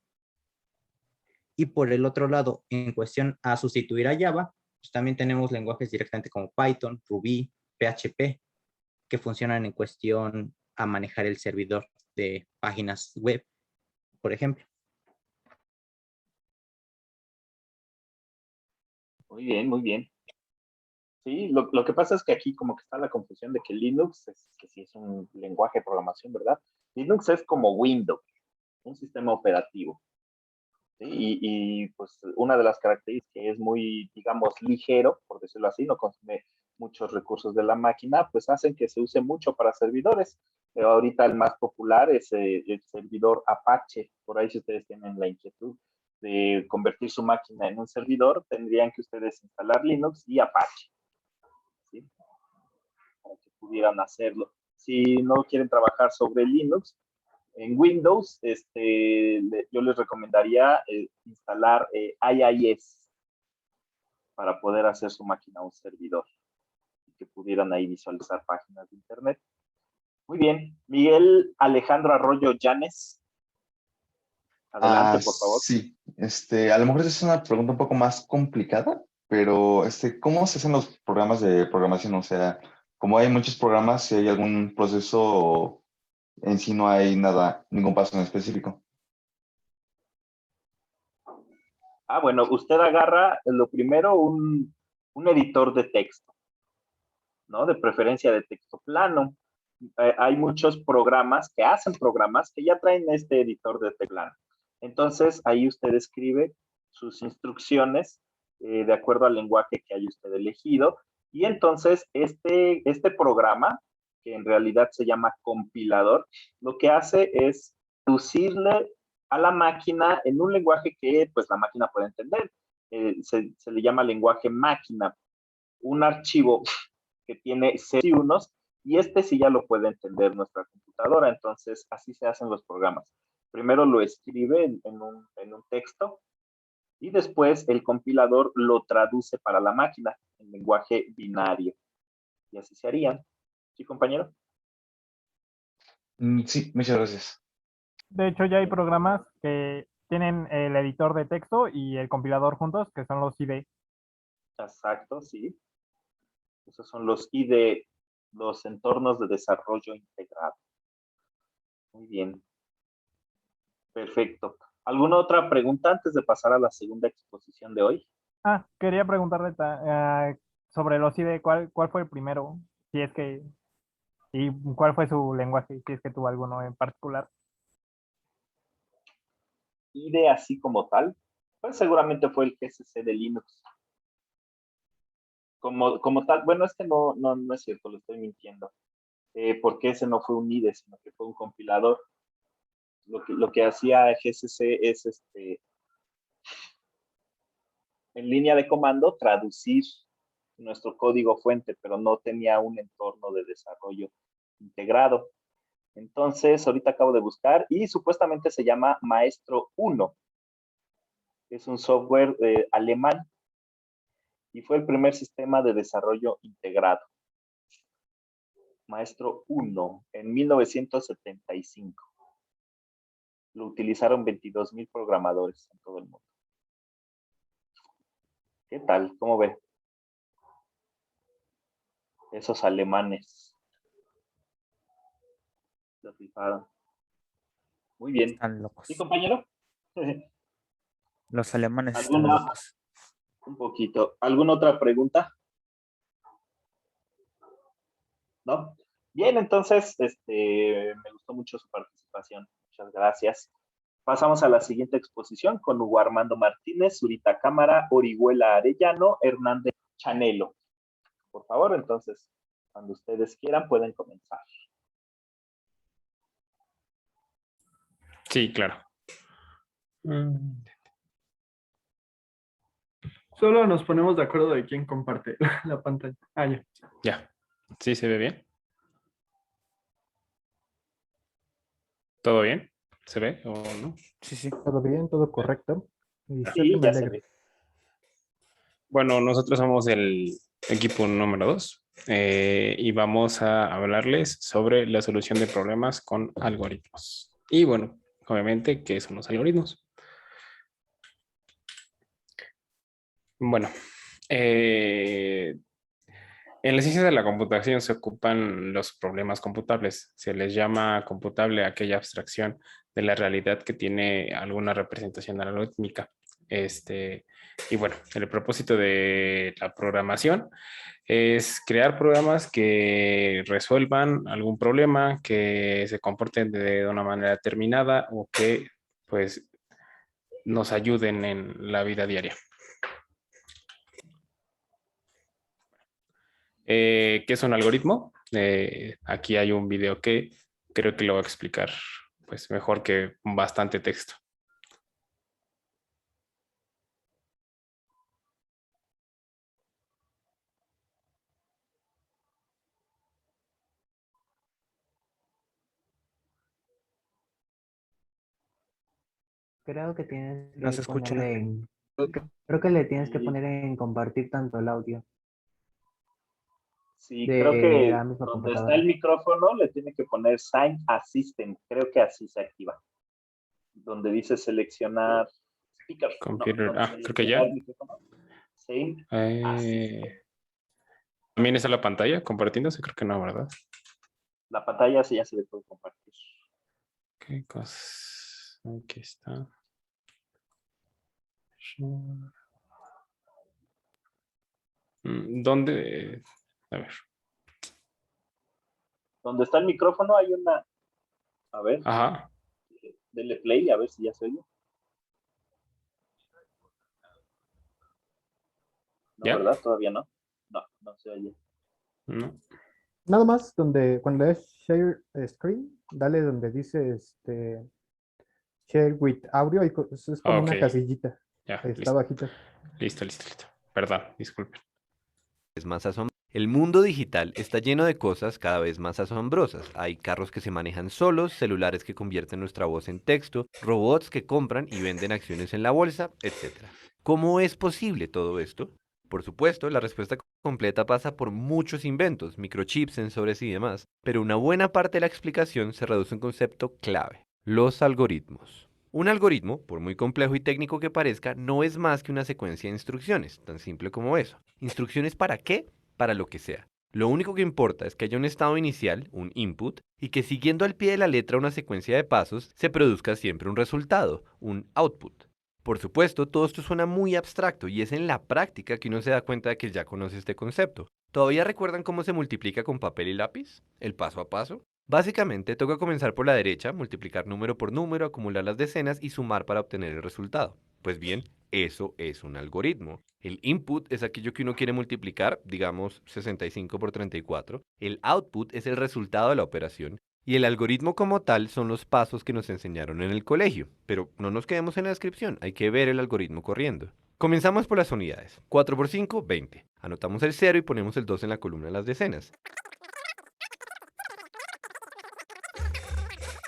Y por el otro lado, en cuestión a sustituir a Java, pues también tenemos lenguajes directamente como Python, Ruby, PHP, que funcionan en cuestión a manejar el servidor de páginas web, por ejemplo. Muy bien, muy bien. Sí, lo que pasa es que aquí como que está la confusión de que Linux que sí es un lenguaje de programación, ¿verdad? Linux es como Windows, un sistema operativo. ¿Sí? Pues una de las características que es muy, digamos, ligero, por decirlo así, no consume muchos recursos de la máquina, pues hacen que se use mucho para servidores. Pero ahorita el más popular es el servidor Apache. Por ahí si ustedes tienen la inquietud de convertir su máquina en un servidor, tendrían que ustedes instalar Linux y Apache. ¿Sí? Para que pudieran hacerlo. Si no quieren trabajar sobre Linux, en Windows, yo les recomendaría instalar IIS para poder hacer su máquina un servidor y que pudieran ahí visualizar páginas de internet. Muy bien. Miguel Alejandro Arroyo Llanes. Adelante, por favor. Sí, a lo mejor esa es una pregunta un poco más complicada, pero ¿cómo se hacen los programas de programación? O sea, como hay muchos programas, si hay algún proceso en sí no hay nada, ningún paso en específico. Bueno, usted agarra lo primero un editor de texto, ¿no? De preferencia de texto plano. Hay muchos programas que hacen programas que ya traen este editor de texto plano. Entonces, ahí usted escribe sus instrucciones de acuerdo al lenguaje que haya usted elegido. Y entonces, este programa, que en realidad se llama compilador, lo que hace es traducirle a la máquina en un lenguaje que pues la máquina puede entender. Se le llama lenguaje máquina. Un archivo que tiene ceros y unos, y sí ya lo puede entender nuestra computadora. Entonces, así se hacen los programas. primero lo escribe en un texto y después el compilador lo traduce para la máquina en lenguaje binario. Y así se harían. ¿Sí, compañero? Sí, muchas gracias. De hecho, ya hay programas que tienen el editor de texto y el compilador juntos, que son los IDE. Exacto, sí. Esos son los IDE, los entornos de desarrollo integrado. Muy bien. Perfecto. ¿Alguna otra pregunta antes de pasar a la segunda exposición de hoy? Quería preguntarle sobre los IDE, ¿cuál fue el primero? Si es que, y cuál fue su lenguaje, si es que tuvo alguno en particular. IDE así como tal, pues seguramente fue el GCC de Linux. Como tal, bueno, es que no es cierto, lo estoy mintiendo. Porque ese no fue un IDE, sino que fue un compilador. Lo que hacía GCC es en línea de comando traducir nuestro código fuente, pero no tenía un entorno de desarrollo integrado. Entonces, ahorita acabo de buscar y supuestamente se llama Maestro 1. Es un software alemán y fue el primer sistema de desarrollo integrado. Maestro 1 en 1975. Lo utilizaron 22,000 programadores en todo el mundo. ¿Qué tal? ¿Cómo ve? Esos alemanes. Lo rifaron. Muy bien. Están locos. ¿Sí, compañero? Los alemanes están locos. Un poquito. ¿Alguna otra pregunta? ¿No? Bien, entonces, me gustó mucho su participación. Muchas gracias. Pasamos a la siguiente exposición con Hugo Armando Martínez, Zurita Cámara, Orihuela Arellano, Hernández Chanelo. Por favor, entonces, cuando ustedes quieran, pueden comenzar. Sí, claro. Solo nos ponemos de acuerdo de quién comparte la pantalla. Ya. Ya. ¿Sí se ve bien? ¿Todo bien? ¿Se ve o no? Sí, sí. Todo bien, todo correcto. Y Sí, me ya se alegra. ve. Bueno, nosotros somos el equipo número 2 y vamos a hablarles sobre la solución de problemas con algoritmos. Y bueno, obviamente, ¿qué son los algoritmos? Bueno, en la ciencia de la computación se ocupan los problemas computables. Se les llama computable aquella abstracción de la realidad que tiene alguna representación algorítmica. Y bueno, el propósito de la programación es crear programas que resuelvan algún problema, que se comporten de una manera determinada o que pues nos ayuden en la vida diaria. ¿Qué es un algoritmo? Aquí hay un video que creo que lo va a explicar pues mejor que bastante texto. Creo que tienes No que se escucha. ponerle en... Creo que le tienes que poner en compartir tanto el audio Sí, creo de que la misma donde está computadora. el micrófono le tiene que poner Sign Assistant. Creo que así se activa. Donde dice seleccionar speaker. Computer, donde creo que ya. micrófono. Sign Assistant. ¿También está la pantalla compartiéndose? Creo que no, ¿verdad? La pantalla sí ya se le puede compartir. ¿Qué cosas? Aquí está. ¿Dónde? A ver. Donde está el micrófono hay una... A ver. Ajá. Dele play a ver si ya se oye. No, ¿Ya? ¿verdad? Todavía no. No se oye. No. Nada más donde cuando es share screen, dale donde dice share with audio, y es como Ok. una casillita. Ya, Está listo. bajita. Listo. Perdón, disculpen. Es más asombroso. El mundo digital está lleno de cosas cada vez más asombrosas. Hay carros que se manejan solos, celulares que convierten nuestra voz en texto, robots que compran y venden acciones en la bolsa, etc. ¿Cómo es posible todo esto? Por supuesto, la respuesta completa pasa por muchos inventos, microchips, sensores y demás, pero una buena parte de la explicación se reduce a un concepto clave: los algoritmos. Un algoritmo, por muy complejo y técnico que parezca, no es más que una secuencia de instrucciones, tan simple como eso. ¿Instrucciones para qué? Para lo que sea. Lo único que importa es que haya un estado inicial, un input, y que siguiendo al pie de la letra una secuencia de pasos, se produzca siempre un resultado, un output. Por supuesto, todo esto suena muy abstracto y es en la práctica que uno se da cuenta de que ya conoce este concepto. ¿Todavía recuerdan cómo se multiplica con papel y lápiz? ¿El paso a paso? Básicamente, toca comenzar por la derecha, multiplicar número por número, acumular las decenas y sumar para obtener el resultado. Pues bien, eso es un algoritmo. El input es aquello que uno quiere multiplicar, digamos 65 por 34. El output es el resultado de la operación. Y el algoritmo como tal son los pasos que nos enseñaron en el colegio. Pero no nos quedemos en la descripción, hay que ver el algoritmo corriendo. Comenzamos por las unidades. 4 por 5, 20. Anotamos el 0 y ponemos el 2 en la columna de las decenas.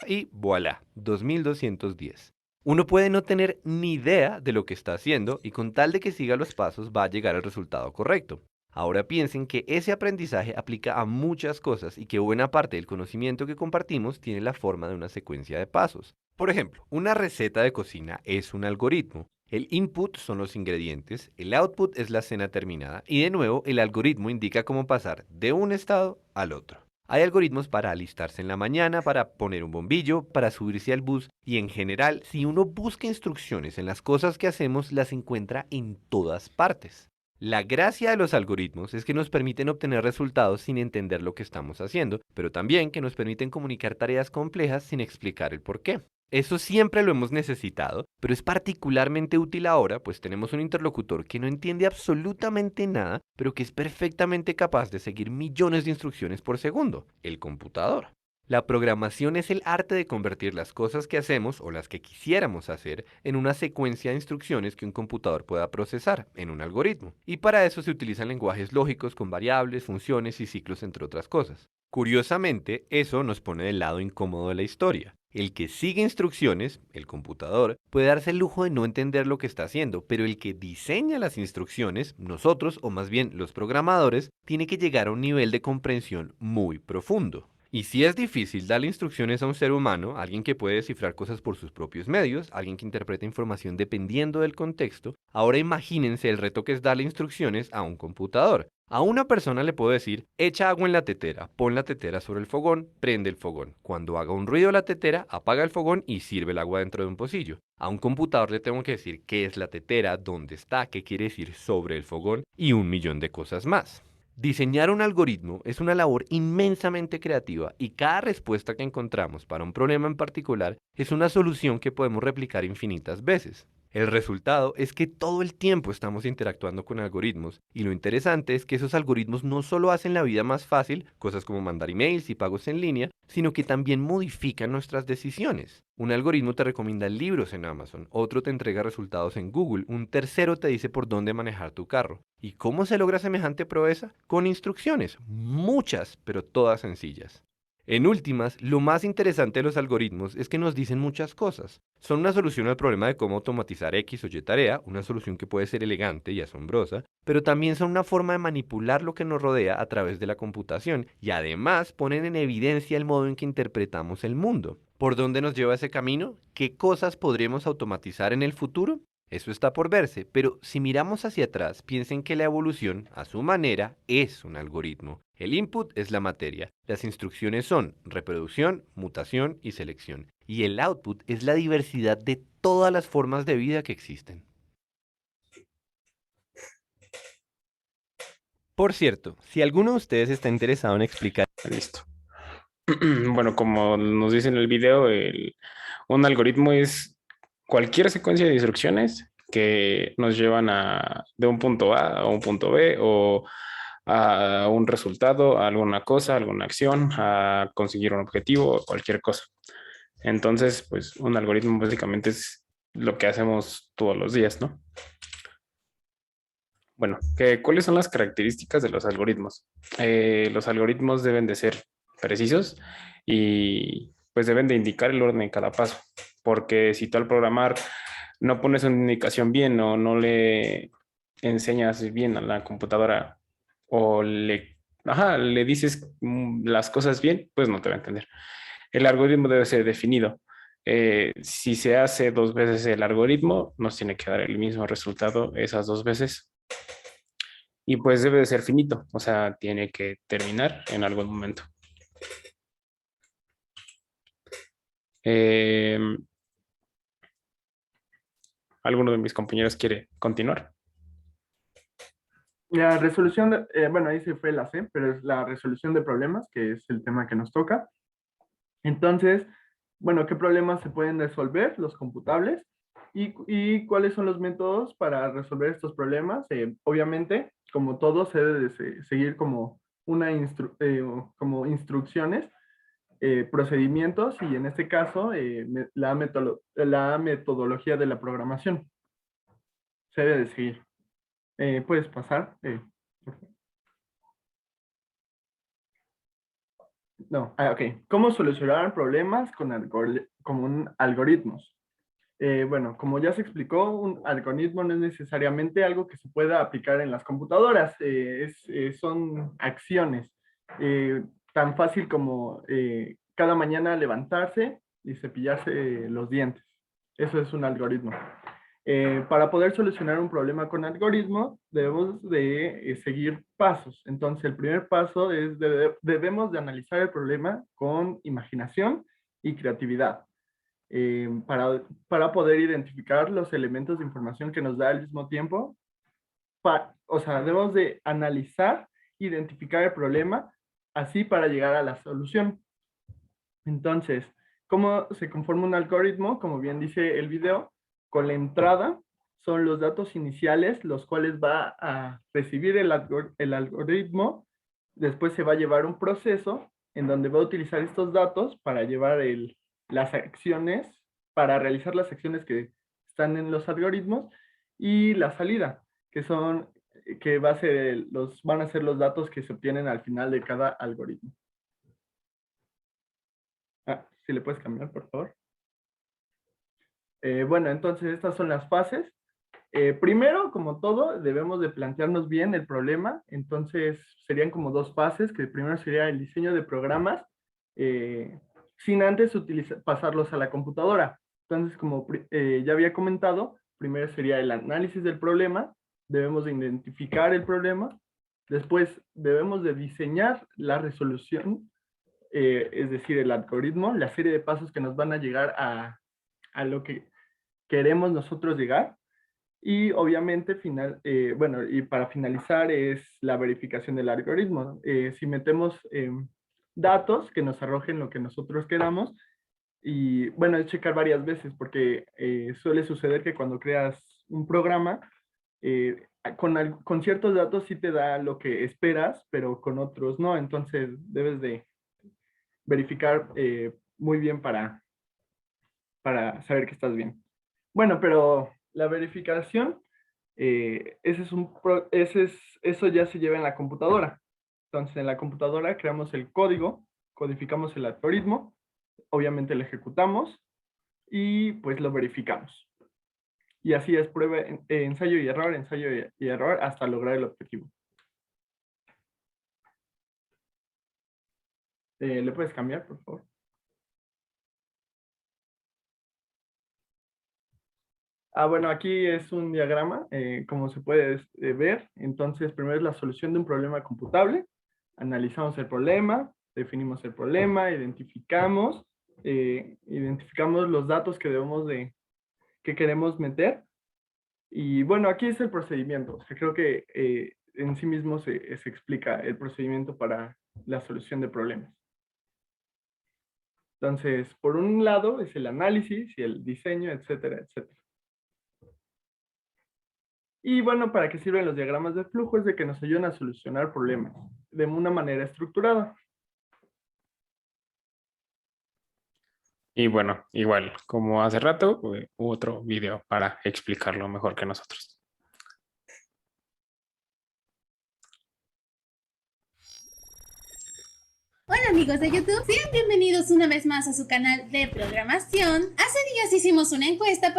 Y voilà, 2210. Uno puede no tener ni idea de lo que está haciendo y con tal de que siga los pasos va a llegar al resultado correcto. Ahora piensen que ese aprendizaje aplica a muchas cosas y que buena parte del conocimiento que compartimos tiene la forma de una secuencia de pasos. Por ejemplo, una receta de cocina es un algoritmo. El input son los ingredientes, el output es la cena terminada y de nuevo el algoritmo indica cómo pasar de un estado al otro. Hay algoritmos para alistarse en la mañana, para poner un bombillo, para subirse al bus y en general, si uno busca instrucciones en las cosas que hacemos, las encuentra en todas partes. La gracia de los algoritmos es que nos permiten obtener resultados sin entender lo que estamos haciendo, pero también que nos permiten comunicar tareas complejas sin explicar el porqué. Eso siempre lo hemos necesitado, pero es particularmente útil ahora, pues tenemos un interlocutor que no entiende absolutamente nada, pero que es perfectamente capaz de seguir millones de instrucciones por segundo, el computador. La programación es el arte de convertir las cosas que hacemos o las que quisiéramos hacer en una secuencia de instrucciones que un computador pueda procesar, en un algoritmo. Y para eso se utilizan lenguajes lógicos con variables, funciones y ciclos, entre otras cosas. Curiosamente, eso nos pone del lado incómodo de la historia. El que sigue instrucciones, el computador, puede darse el lujo de no entender lo que está haciendo, pero el que diseña las instrucciones, nosotros, o más bien los programadores, tiene que llegar a un nivel de comprensión muy profundo. Y si es difícil darle instrucciones a un ser humano, alguien que puede descifrar cosas por sus propios medios, alguien que interpreta información dependiendo del contexto, ahora imagínense el reto que es darle instrucciones a un computador. A una persona le puedo decir, echa agua en la tetera, pon la tetera sobre el fogón, prende el fogón. Cuando haga un ruido la tetera, apaga el fogón y sirve el agua dentro de un pocillo. A un computador le tengo que decir qué es la tetera, dónde está, qué quiere decir sobre el fogón y un millón de cosas más. Diseñar un algoritmo es una labor inmensamente creativa y cada respuesta que encontramos para un problema en particular es una solución que podemos replicar infinitas veces. El resultado es que todo el tiempo estamos interactuando con algoritmos y lo interesante es que esos algoritmos no solo hacen la vida más fácil, cosas como mandar emails y pagos en línea, sino que también modifican nuestras decisiones. Un algoritmo te recomienda libros en Amazon, otro te entrega resultados en Google, un tercero te dice por dónde manejar tu carro. ¿Y cómo se logra semejante proeza? Con instrucciones, muchas, pero todas sencillas. En últimas, lo más interesante de los algoritmos es que nos dicen muchas cosas. Son una solución al problema de cómo automatizar X o Y tarea, una solución que puede ser elegante y asombrosa, pero también son una forma de manipular lo que nos rodea a través de la computación y además ponen en evidencia el modo en que interpretamos el mundo. ¿Por dónde nos lleva ese camino? ¿Qué cosas podremos automatizar en el futuro? Eso está por verse, pero si miramos hacia atrás, piensen que la evolución, a su manera, es un algoritmo. El input es la materia, las instrucciones son reproducción, mutación y selección, y el output es la diversidad de todas las formas de vida que existen. Por cierto, si alguno de ustedes está interesado en explicar... Listo. Bueno, como nos dice en el video, un algoritmo es cualquier secuencia de instrucciones que nos llevan de un punto A a un punto B o a un resultado, a alguna cosa, alguna acción, a conseguir un objetivo, cualquier cosa. Entonces, pues un algoritmo básicamente es lo que hacemos todos los días, ¿no? Bueno, ¿cuáles son las características de los algoritmos? Los algoritmos deben de ser precisos y pues deben de indicar el orden en cada paso, porque si tú al programar no pones una indicación bien o no le enseñas bien a la computadora o le dices las cosas bien, pues no te va a entender. El algoritmo debe ser definido. Si se hace 2 veces el algoritmo, nos tiene que dar el mismo resultado esas 2 veces. Y pues debe de ser finito, o sea, tiene que terminar en algún momento. ¿Alguno de mis compañeros quiere continuar? La resolución, bueno, ahí se fue la C, pero es la resolución de problemas, que es el tema que nos toca. Entonces, bueno, ¿qué problemas se pueden resolver los computables? ¿Y cuáles son los métodos para resolver estos problemas? Obviamente, como todo, se debe de seguir como, como instrucciones, procedimientos, y en este caso, la metodología de la programación se debe de seguir. ¿Puedes pasar? No, ok. ¿Cómo solucionar problemas con algoritmos? Bueno, como ya se explicó, un algoritmo no es necesariamente algo que se pueda aplicar en las computadoras. Son acciones. Tan fácil como cada mañana levantarse y cepillarse los dientes. Eso es un algoritmo. Para poder solucionar un problema con algoritmo, debemos de seguir pasos. Entonces, el primer paso es debemos de analizar el problema con imaginación y creatividad. Para poder identificar los elementos de información que nos da al mismo tiempo. O sea, debemos de analizar, identificar el problema, así para llegar a la solución. Entonces, ¿cómo se conforma un algoritmo? Como bien dice el video, con la entrada son los datos iniciales, los cuales va a recibir el algoritmo. Después se va a llevar un proceso en donde va a utilizar estos datos para llevar las acciones, para realizar las acciones que están en los algoritmos, y la salida, que van a ser los datos que se obtienen al final de cada algoritmo. Si le puedes cambiar, por favor. Bueno, entonces estas son las fases. Primero, como todo, debemos de plantearnos bien el problema. Entonces serían como 2 fases, que primero sería el diseño de programas, sin antes pasarlos a la computadora. Entonces, como ya había comentado, primero sería el análisis del problema. Debemos de identificar el problema. Después debemos de diseñar la resolución, es decir, el algoritmo, la serie de pasos que nos van a llegar a lo que queremos nosotros llegar. Y obviamente, bueno, y para finalizar es la verificación del algoritmo. Si metemos datos que nos arrojen lo que nosotros queramos, y bueno, es checar varias veces, porque suele suceder que cuando creas un programa, con ciertos datos sí te da lo que esperas, pero con otros no. Entonces debes de verificar muy bien para saber que estás bien. Bueno, pero la verificación, eso ya se lleva en la computadora. Entonces, en la computadora creamos el código, codificamos el algoritmo, obviamente lo ejecutamos y pues lo verificamos. Y así es prueba, ensayo y error hasta lograr el objetivo. ¿Le puedes cambiar, por favor? Bueno, aquí es un diagrama, como se puede ver. Entonces, primero es la solución de un problema computable. Analizamos el problema, definimos el problema, identificamos los datos que queremos meter. Y bueno, aquí es el procedimiento. O sea, creo que en sí mismo se explica el procedimiento para la solución de problemas. Entonces, por un lado es el análisis y el diseño, etcétera, etcétera. Y bueno, ¿para qué sirven los diagramas de flujo? Es de que nos ayudan a solucionar problemas de una manera estructurada. Y bueno, igual, como hace rato, hubo otro video para explicarlo mejor que nosotros. Hola amigos de YouTube, sean bienvenidos una vez más a su canal de programación. Hace días hicimos una encuesta.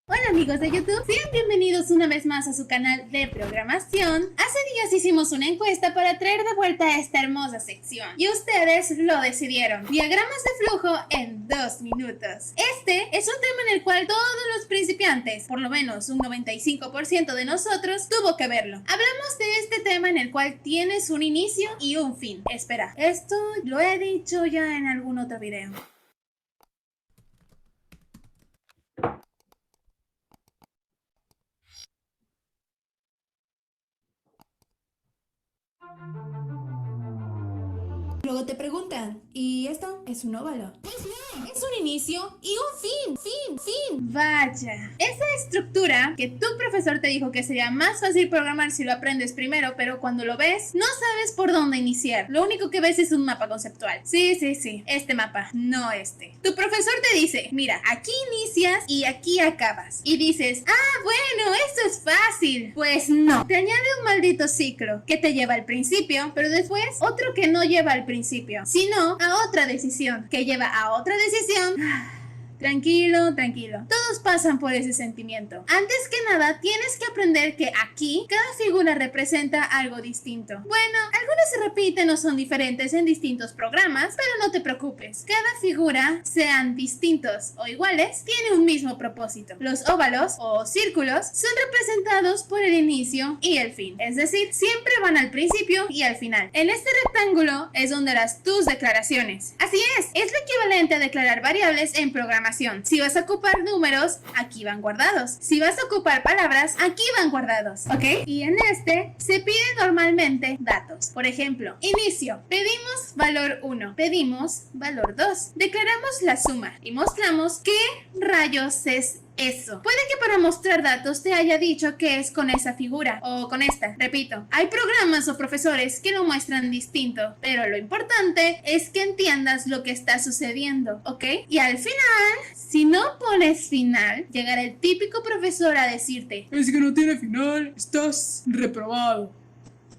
Hola amigos de YouTube, sean bienvenidos una vez más a su canal de programación. Hace días hicimos una encuesta para traer de vuelta a esta hermosa sección y ustedes lo decidieron. Diagramas de flujo en 2 minutos. Este es un tema en el cual todos los principiantes, por lo menos un 95% de nosotros, tuvo que verlo. Hablamos de este tema en el cual tienes un inicio y un fin. Espera, esto lo he dicho ya en algún otro video. Luego te preguntan, ¿y esto es un óvalo? Pues no, es un inicio y un fin. Vaya, esa estructura que tu profesor te dijo que sería más fácil programar si lo aprendes primero, pero cuando lo ves, no sabes por dónde iniciar. Lo único que ves es un mapa conceptual. Sí, este mapa, no este. Tu profesor te dice, mira, aquí inicias y aquí acabas. Y dices, bueno, esto es fácil. Pues no, te añade un maldito ciclo que te lleva al principio, pero después otro que no lleva al principio, sino a otra decisión, que lleva a otra decisión. Tranquilo, todos pasan por ese sentimiento. Antes que nada, tienes que aprender que aquí cada figura representa algo distinto. Bueno, algunas se repiten o son diferentes en distintos programas, pero no te preocupes. Cada figura, sean distintos o iguales, tiene un mismo propósito. Los óvalos o círculos son representados por el inicio y el fin, es decir, siempre van al principio y al final. En este rectángulo es donde harás tus declaraciones. Así es lo equivalente a declarar variables en programación. Si vas a ocupar números, aquí van guardados. Si vas a ocupar palabras, aquí van guardados, ¿ok? Y en este se piden normalmente datos. Por ejemplo, inicio. Pedimos valor 1. Pedimos valor 2. Declaramos la suma y mostramos qué rayos es eso. Puede que para mostrar datos te haya dicho que es con esa figura o con esta. Repito, hay programas o profesores que lo muestran distinto, pero lo importante es que entiendas lo que está sucediendo, ¿ok? Y al final, si no pones final, llegará el típico profesor a decirte, es que no tiene final, estás reprobado.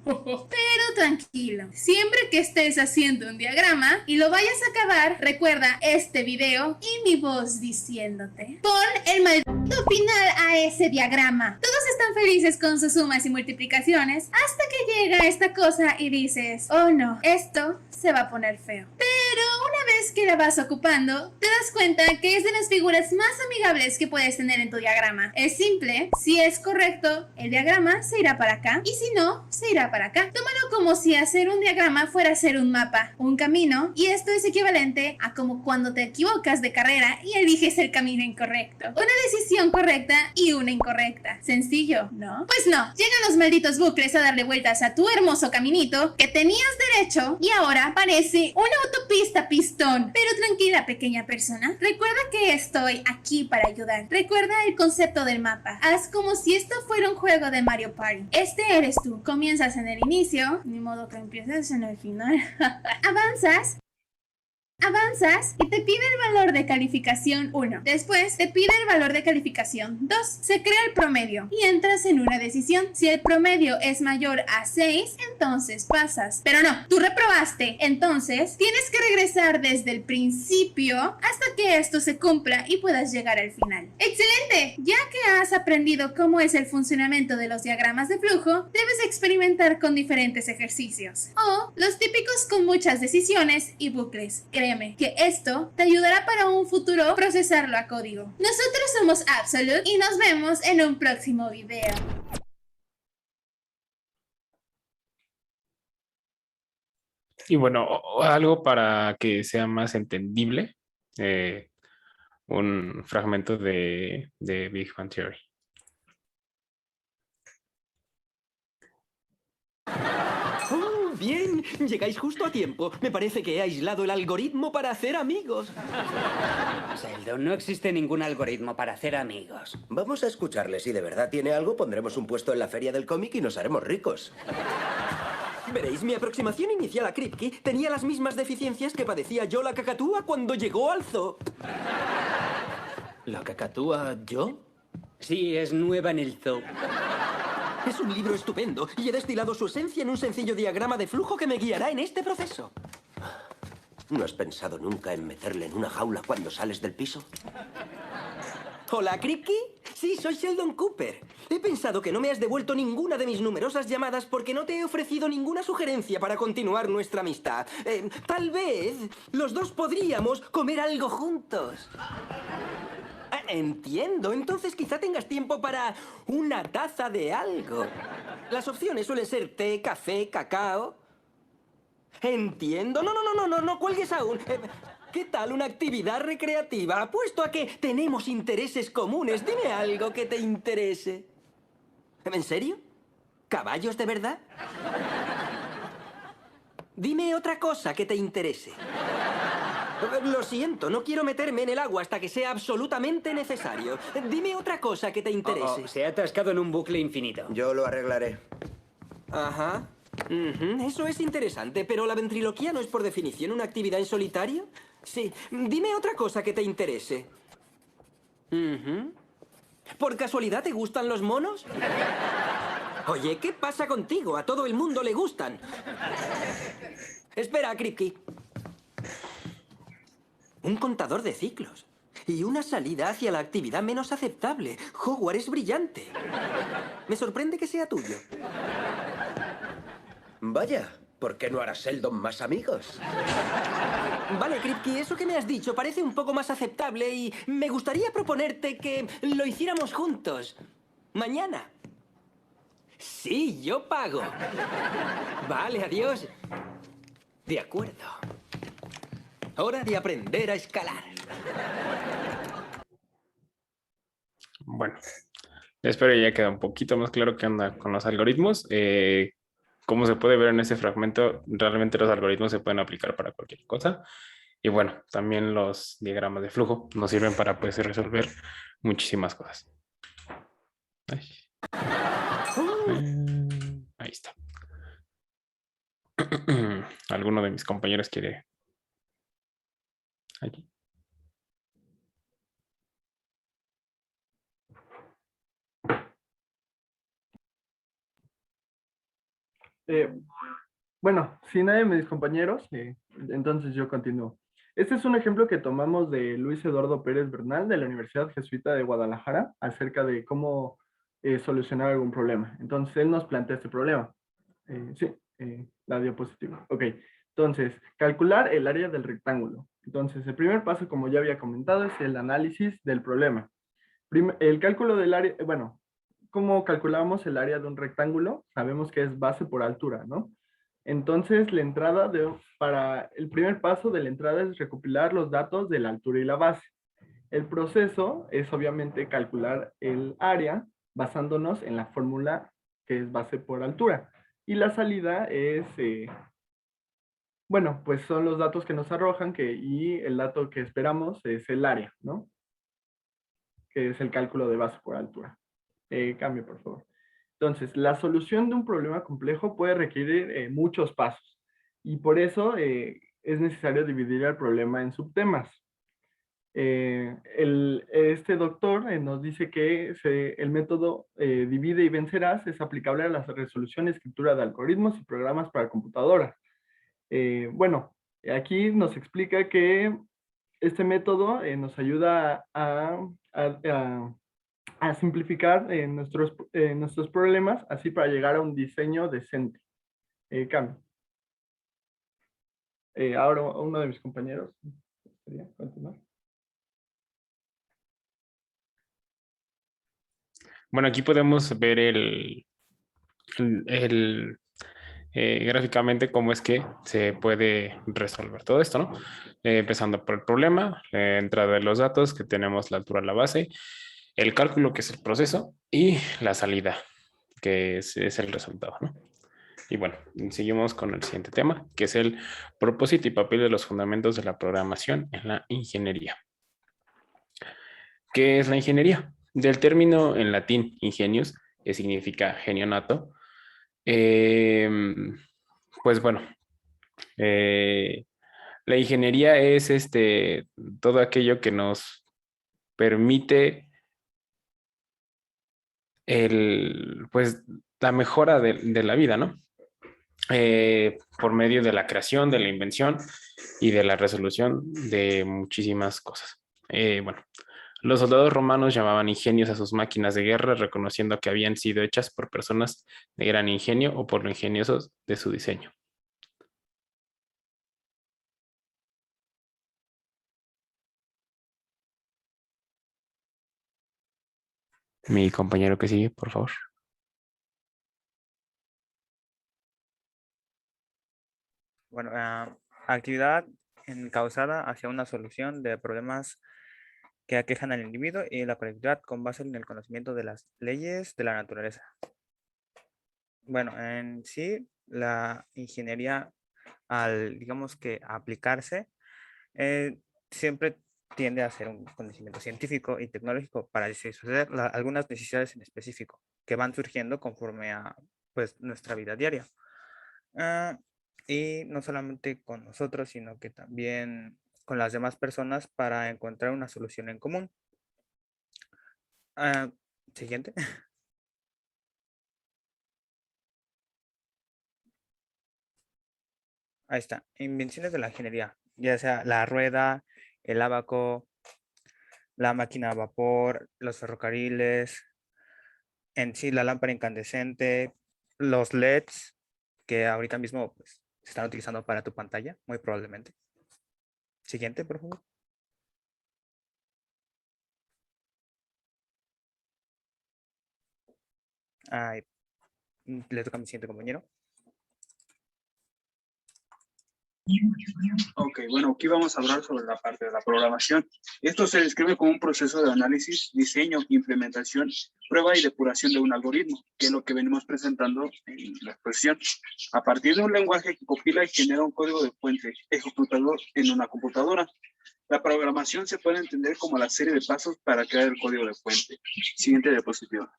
Pero tranquilo, siempre que estés haciendo un diagrama y lo vayas a acabar, recuerda este video y mi voz diciéndote, pon el maldito final a ese diagrama. Todos están felices con sus sumas y multiplicaciones hasta que llega esta cosa y dices, oh no, esto se va a poner feo. Pero una vez que la vas ocupando, te das cuenta que es de las figuras más amigables que puedes tener en tu diagrama. Es simple, si es correcto, el diagrama se irá para acá y si no, se irá para acá. Tómalo como si hacer un diagrama fuera hacer un mapa, un camino, y esto es equivalente a como cuando te equivocas de carrera y eliges el camino incorrecto. Una decisión correcta y una incorrecta. Sencillo, ¿no? Pues no, llegan los malditos bucles a darle vueltas a tu hermoso caminito que tenías derecho y ahora parece una autopista pistón. Pero tranquila, pequeña persona, recuerda que estoy aquí para ayudar. Recuerda el concepto del mapa. Haz como si esto fuera un juego de Mario Party. Este eres tú. Comienzas en el inicio, ni modo que empieces en el final. Avanzas y te pide el valor de calificación 1. Después te pide el valor de calificación 2. Se crea el promedio y entras en una decisión. Si el promedio es mayor a 6, entonces pasas. Pero no, tú reprobaste. Entonces tienes que regresar desde el principio hasta que esto se cumpla y puedas llegar al final. ¡Excelente! Ya que has aprendido cómo es el funcionamiento de los diagramas de flujo, debes experimentar con diferentes ejercicios. O los típicos con muchas decisiones y bucles. Créeme que esto te ayudará para un futuro procesarlo a código. Nosotros somos Absolute y nos vemos en un próximo video. Y bueno, algo para que sea más entendible, un fragmento de Big Bang Theory. Bien, llegáis justo a tiempo. Me parece que he aislado el algoritmo para hacer amigos. Sheldon, no existe ningún algoritmo para hacer amigos. Vamos a escucharle. Si de verdad tiene algo, pondremos un puesto en la feria del cómic y nos haremos ricos. Veréis, mi aproximación inicial a Kripke tenía las mismas deficiencias que padecía yo la cacatúa cuando llegó al zoo. ¿La cacatúa yo? Sí, es nueva en el zoo. Es un libro estupendo y he destilado su esencia en un sencillo diagrama de flujo que me guiará en este proceso. ¿No has pensado nunca en meterle en una jaula cuando sales del piso? Hola, Kripke. Sí, soy Sheldon Cooper. He pensado que no me has devuelto ninguna de mis numerosas llamadas porque no te he ofrecido ninguna sugerencia para continuar nuestra amistad. Tal vez los dos podríamos comer algo juntos. Entiendo. Entonces quizá tengas tiempo para una taza de algo. Las opciones suelen ser té, café, cacao. Entiendo. No cuelgues aún. ¿Qué tal una actividad recreativa? Apuesto a que tenemos intereses comunes. Dime algo que te interese. ¿En serio? ¿Caballos de verdad? Dime otra cosa que te interese. Lo siento, no quiero meterme en el agua hasta que sea absolutamente necesario. Dime otra cosa que te interese. Se ha atascado en un bucle infinito. Yo lo arreglaré. Ajá. Eso es interesante, pero ¿la ventriloquía no es por definición una actividad en solitario? Sí. Dime otra cosa que te interese. ¿Por casualidad te gustan los monos? Oye, ¿qué pasa contigo? A todo el mundo le gustan. Espera, Kripke. Un contador de ciclos. Y una salida hacia la actividad menos aceptable. Howard es brillante. Me sorprende que sea tuyo. Vaya, ¿por qué no hará Sheldon más amigos? Vale, Kripke, eso que me has dicho parece un poco más aceptable y me gustaría proponerte que lo hiciéramos juntos. Mañana. Sí, yo pago. Vale, adiós. De acuerdo. Hora de aprender a escalar. Bueno, espero ya queda un poquito más claro qué onda con los algoritmos. Como se puede ver en ese fragmento, realmente los algoritmos se pueden aplicar para cualquier cosa. Y bueno, también los diagramas de flujo nos sirven para pues, resolver muchísimas cosas. Ahí está. ¿Alguno de mis compañeros quiere? Aquí. Bueno, si nadie de mis compañeros, entonces yo continúo. Este es un ejemplo que tomamos de Luis Eduardo Pérez Bernal de la Universidad Jesuita de Guadalajara acerca de cómo solucionar algún problema. Entonces, él nos plantea este problema. La diapositiva. Ok, entonces, calcular el área del rectángulo. Entonces, el primer paso, como ya había comentado, es el análisis del problema. El cálculo del área, bueno, ¿cómo calculamos el área de un rectángulo? Sabemos que es base por altura, ¿no? Entonces, para el primer paso de la entrada es recopilar los datos de la altura y la base. El proceso es obviamente calcular el área basándonos en la fórmula que es base por altura. Y la salida es, bueno, pues son los datos que nos arrojan y el dato que esperamos es el área, ¿no? Que es el cálculo de base por altura. Cambio, por favor. Entonces, la solución de un problema complejo puede requerir muchos pasos y por eso es necesario dividir el problema en subtemas. Este doctor nos dice que el método divide y vencerás es aplicable a la resolución y escritura de algoritmos y programas para computadoras. Bueno, aquí nos explica que este método nos ayuda a simplificar nuestros problemas, así para llegar a un diseño decente. Cambio. Ahora uno de mis compañeros. ¿Quería continuar? Bueno, aquí podemos ver gráficamente cómo es que se puede resolver todo esto, ¿no? Empezando por el problema, la entrada de los datos, que tenemos la altura de la base, el cálculo, que es el proceso, y la salida, que es el resultado, ¿no? Y bueno, seguimos con el siguiente tema, que es el propósito y papel de los fundamentos de la programación en la ingeniería. ¿Qué es la ingeniería? Del término en latín ingenius, que significa genio nato, pues bueno, la ingeniería es todo aquello que nos permite pues la mejora de la vida, ¿no? Por medio de la creación, de la invención y de la resolución de muchísimas cosas. Bueno, los soldados romanos llamaban ingenios a sus máquinas de guerra, reconociendo que habían sido hechas por personas de gran ingenio o por lo ingeniosos de su diseño. Mi compañero que sigue, por favor. Bueno, actividad encauzada hacia una solución de problemas que aquejan al individuo y la colectividad con base en el conocimiento de las leyes de la naturaleza. Bueno, en sí, la ingeniería, al, digamos que aplicarse, siempre tiende a ser un conocimiento científico y tecnológico para satisfacer algunas necesidades en específico que van surgiendo conforme a pues, nuestra vida diaria. Y no solamente con nosotros, sino que también con las demás personas para encontrar una solución en común. Siguiente. Ahí está. Invenciones de la ingeniería, ya sea la rueda, el ábaco, la máquina a vapor, los ferrocarriles, en sí la lámpara incandescente, los LEDs, que ahorita mismo pues, se están utilizando para tu pantalla, muy probablemente. Siguiente, por favor. Ay, le toca a mi siguiente compañero. Ok, bueno, aquí vamos a hablar sobre la parte de la programación. Esto se describe como un proceso de análisis, diseño, implementación, prueba y depuración de un algoritmo, que es lo que venimos presentando en la exposición. A partir de un lenguaje que compila y genera un código de fuente ejecutado en una computadora. La programación se puede entender como la serie de pasos para crear el código de fuente. Siguiente diapositiva.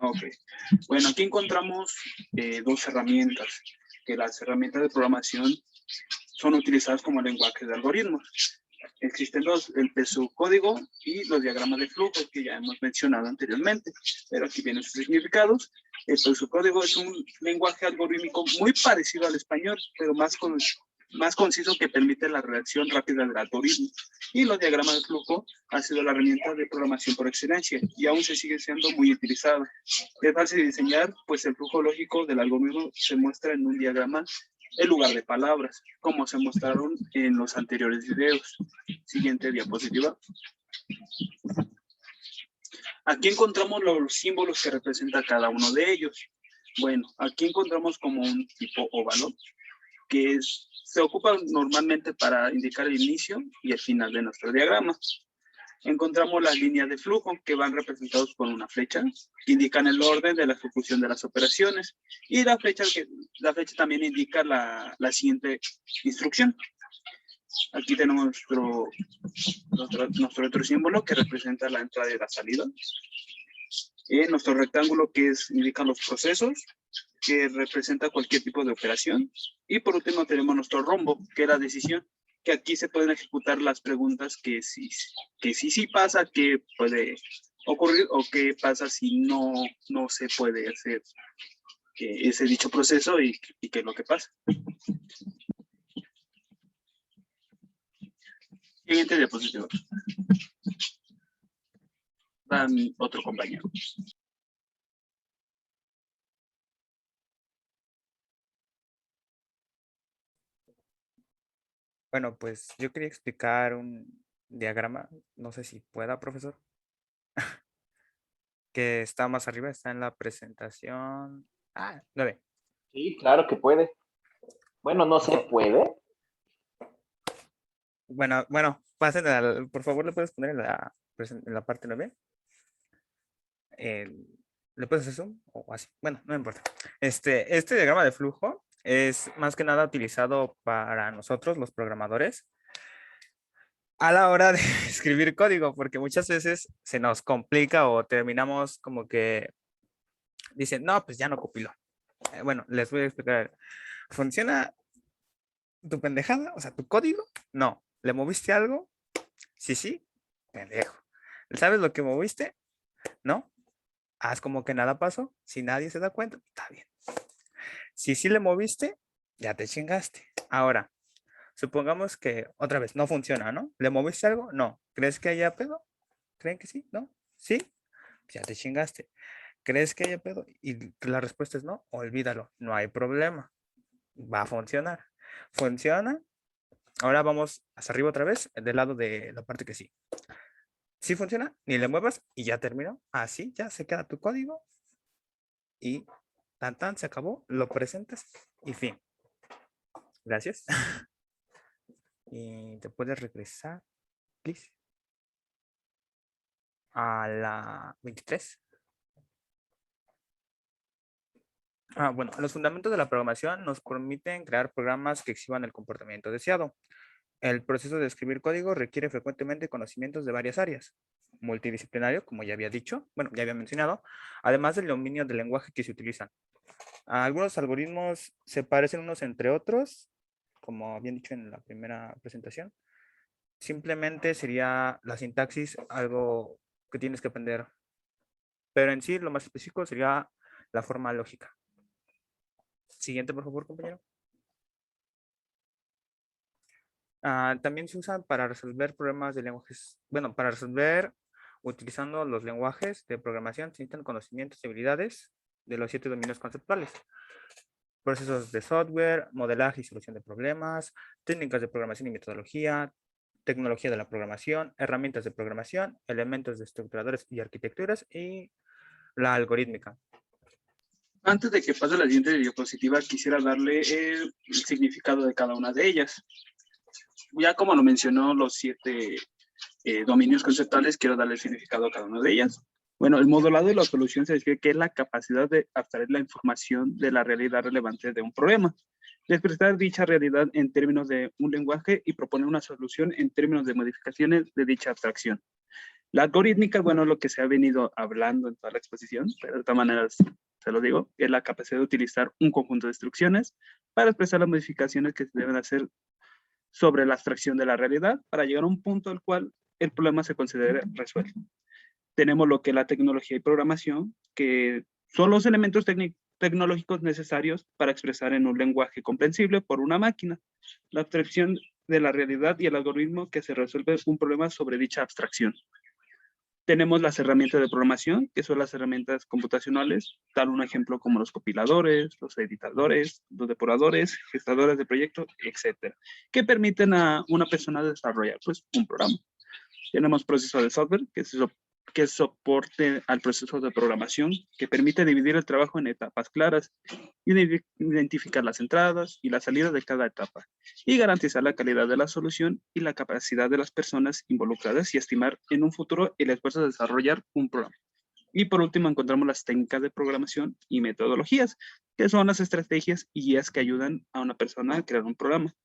Ok, bueno, aquí encontramos dos herramientas, que las herramientas de programación son utilizadas como lenguajes de algoritmos. Existen el pseudocódigo y los diagramas de flujo que ya hemos mencionado anteriormente, pero aquí vienen sus significados. El pseudocódigo es un lenguaje algorítmico muy parecido al español, pero más conciso, que permite la redacción rápida del algoritmo. Y los diagramas de flujo ha sido la herramienta de programación por excelencia y aún se sigue siendo muy utilizada. Es fácil de diseñar, pues el flujo lógico del algoritmo se muestra en un diagrama en lugar de palabras, como se mostraron en los anteriores videos. Siguiente diapositiva. Aquí encontramos los símbolos que representa cada uno de ellos. Bueno, aquí encontramos como un tipo óvalo, que se ocupa normalmente para indicar el inicio y el final de nuestro diagrama. Encontramos las líneas de flujo que van representados con una flecha, que indican el orden de la ejecución de las operaciones, y la flecha también indica la siguiente instrucción. Aquí tenemos nuestro otro símbolo que representa la entrada y la salida. Nuestro rectángulo que indica los procesos, que representa cualquier tipo de operación. Y por último tenemos nuestro rombo, que es la decisión, que aquí se pueden ejecutar las preguntas que sí pasa, que puede ocurrir, o qué pasa si no se puede hacer ese dicho proceso y qué es lo que pasa. Siguiente diapositiva. Va mi otro compañero. Bueno, pues yo quería explicar un diagrama, no sé si pueda, profesor, que está más arriba, está en la presentación. 9. Sí, claro que puede. Bueno, no se puede. Bueno, pasen por favor, ¿le puedes poner en la parte 9? ¿Le puedes hacer zoom? O así. Bueno, no importa. Este diagrama de flujo es más que nada utilizado para nosotros, los programadores, a la hora de escribir código, porque muchas veces se nos complica o terminamos como que dicen, no, pues ya no compiló. Bueno, les voy a explicar. ¿Funciona tu pendejada? O sea, tu código, no. ¿Le moviste algo? Sí, sí, pendejo. ¿Sabes lo que moviste? ¿No? Haz como que nada pasó. Si nadie se da cuenta, está bien. Si sí le moviste, ya te chingaste. Ahora, supongamos que otra vez no funciona, ¿no? ¿Le moviste algo? No. ¿Crees que haya pedo? ¿Creen que sí? ¿No? ¿Sí? Ya te chingaste. ¿Crees que haya pedo? Y la respuesta es no, olvídalo, no hay problema. Va a funcionar. ¿Funciona? Ahora vamos hacia arriba otra vez, del lado de la parte que sí. Sí funciona, ni le muevas y ya terminó. Así ya se queda tu código y tan tan se acabó, lo presentas y fin. Gracias. Y te puedes regresar, please, a la 23. Bueno, los fundamentos de la programación nos permiten crear programas que exhiban el comportamiento deseado. El proceso de escribir código requiere frecuentemente conocimientos de varias áreas. Multidisciplinario, como ya había dicho, bueno, ya había mencionado, además del dominio del lenguaje que se utilizan. Algunos algoritmos se parecen unos entre otros, como habían dicho en la primera presentación. Simplemente sería la sintaxis algo que tienes que aprender, pero en sí lo más específico sería la forma lógica. Siguiente, por favor, compañero. También se usan para resolver problemas de lenguajes, bueno, para resolver utilizando los lenguajes de programación se necesitan conocimientos y habilidades de los 7 dominios conceptuales. Procesos de software, modelaje y solución de problemas, técnicas de programación y metodología, tecnología de la programación, herramientas de programación, elementos de estructuradores y arquitecturas y la algorítmica. Antes de que pase la siguiente diapositiva, quisiera darle el significado de cada una de ellas. Ya como lo mencionó los 7 dominios conceptuales, quiero darle el significado a cada una de ellas. Bueno, el modelado de la solución se describe que es la capacidad de abstraer la información de la realidad relevante de un problema, de expresar dicha realidad en términos de un lenguaje y proponer una solución en términos de modificaciones de dicha abstracción. La algorítmica, bueno, lo que se ha venido hablando en toda la exposición, pero de todas maneras se lo digo, es la capacidad de utilizar un conjunto de instrucciones para expresar las modificaciones que se deben hacer sobre la abstracción de la realidad para llegar a un punto al cual el problema se considere resuelto. Tenemos lo que es la tecnología y programación, que son los elementos tecnológicos necesarios para expresar en un lenguaje comprensible por una máquina la abstracción de la realidad y el algoritmo que se resuelve un problema sobre dicha abstracción. Tenemos las herramientas de programación, que son las herramientas computacionales, tal un ejemplo como los compiladores, los editadores, los depuradores, gestadores de proyectos, etcétera, que permiten a una persona desarrollar pues, un programa. Tenemos procesos de software, que soporte al proceso de programación, que permite dividir el trabajo en etapas claras, identificar las entradas y las salidas de cada etapa, y garantizar la calidad de la solución y la capacidad de las personas involucradas y estimar en un futuro el esfuerzo de desarrollar un programa. Y por último encontramos las técnicas de programación y metodologías, que son las estrategias y guías que ayudan a una persona a crear un programa.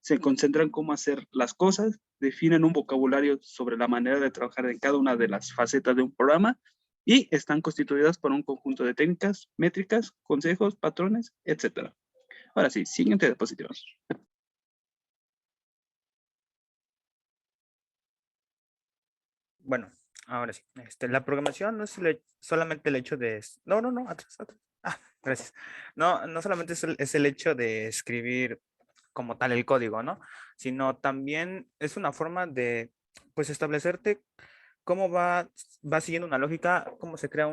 Se concentran en cómo hacer las cosas, definen un vocabulario sobre la manera de trabajar en cada una de las facetas de un programa y están constituidas por un conjunto de técnicas, métricas, consejos, patrones, etc. Ahora sí, siguiente diapositiva. Bueno, ahora sí. La programación no es solamente el hecho de... No, atrás. Gracias. No solamente es el hecho de escribir como tal el código, ¿no? Sino también es una forma de, pues, establecerte cómo va siguiendo una lógica, cómo se crea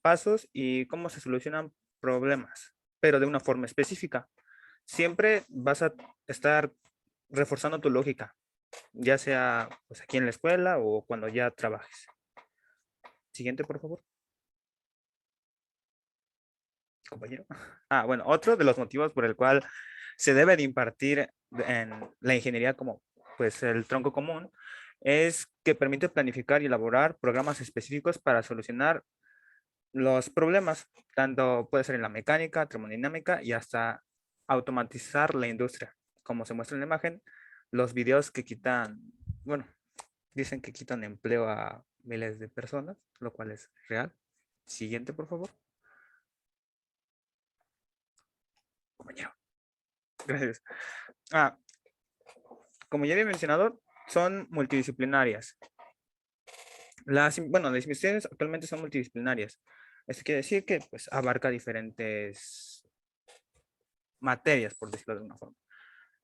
pasos y cómo se solucionan problemas, pero de una forma específica. Siempre vas a estar reforzando tu lógica, ya sea pues, aquí en la escuela o cuando ya trabajes. Siguiente, por favor. Compañero. Bueno, otro de los motivos por el cual se debe de impartir en la ingeniería como pues el tronco común es que permite planificar y elaborar programas específicos para solucionar los problemas, tanto puede ser en la mecánica, termodinámica y hasta automatizar la industria. Como se muestra en la imagen, los videos que quitan, bueno, dicen que quitan empleo a miles de personas, lo cual es real. Siguiente, por favor. Compañero. Gracias. Como ya había mencionado, son multidisciplinarias. Las investigaciones actualmente son multidisciplinarias. Esto quiere decir que pues, abarca diferentes materias, por decirlo de una forma,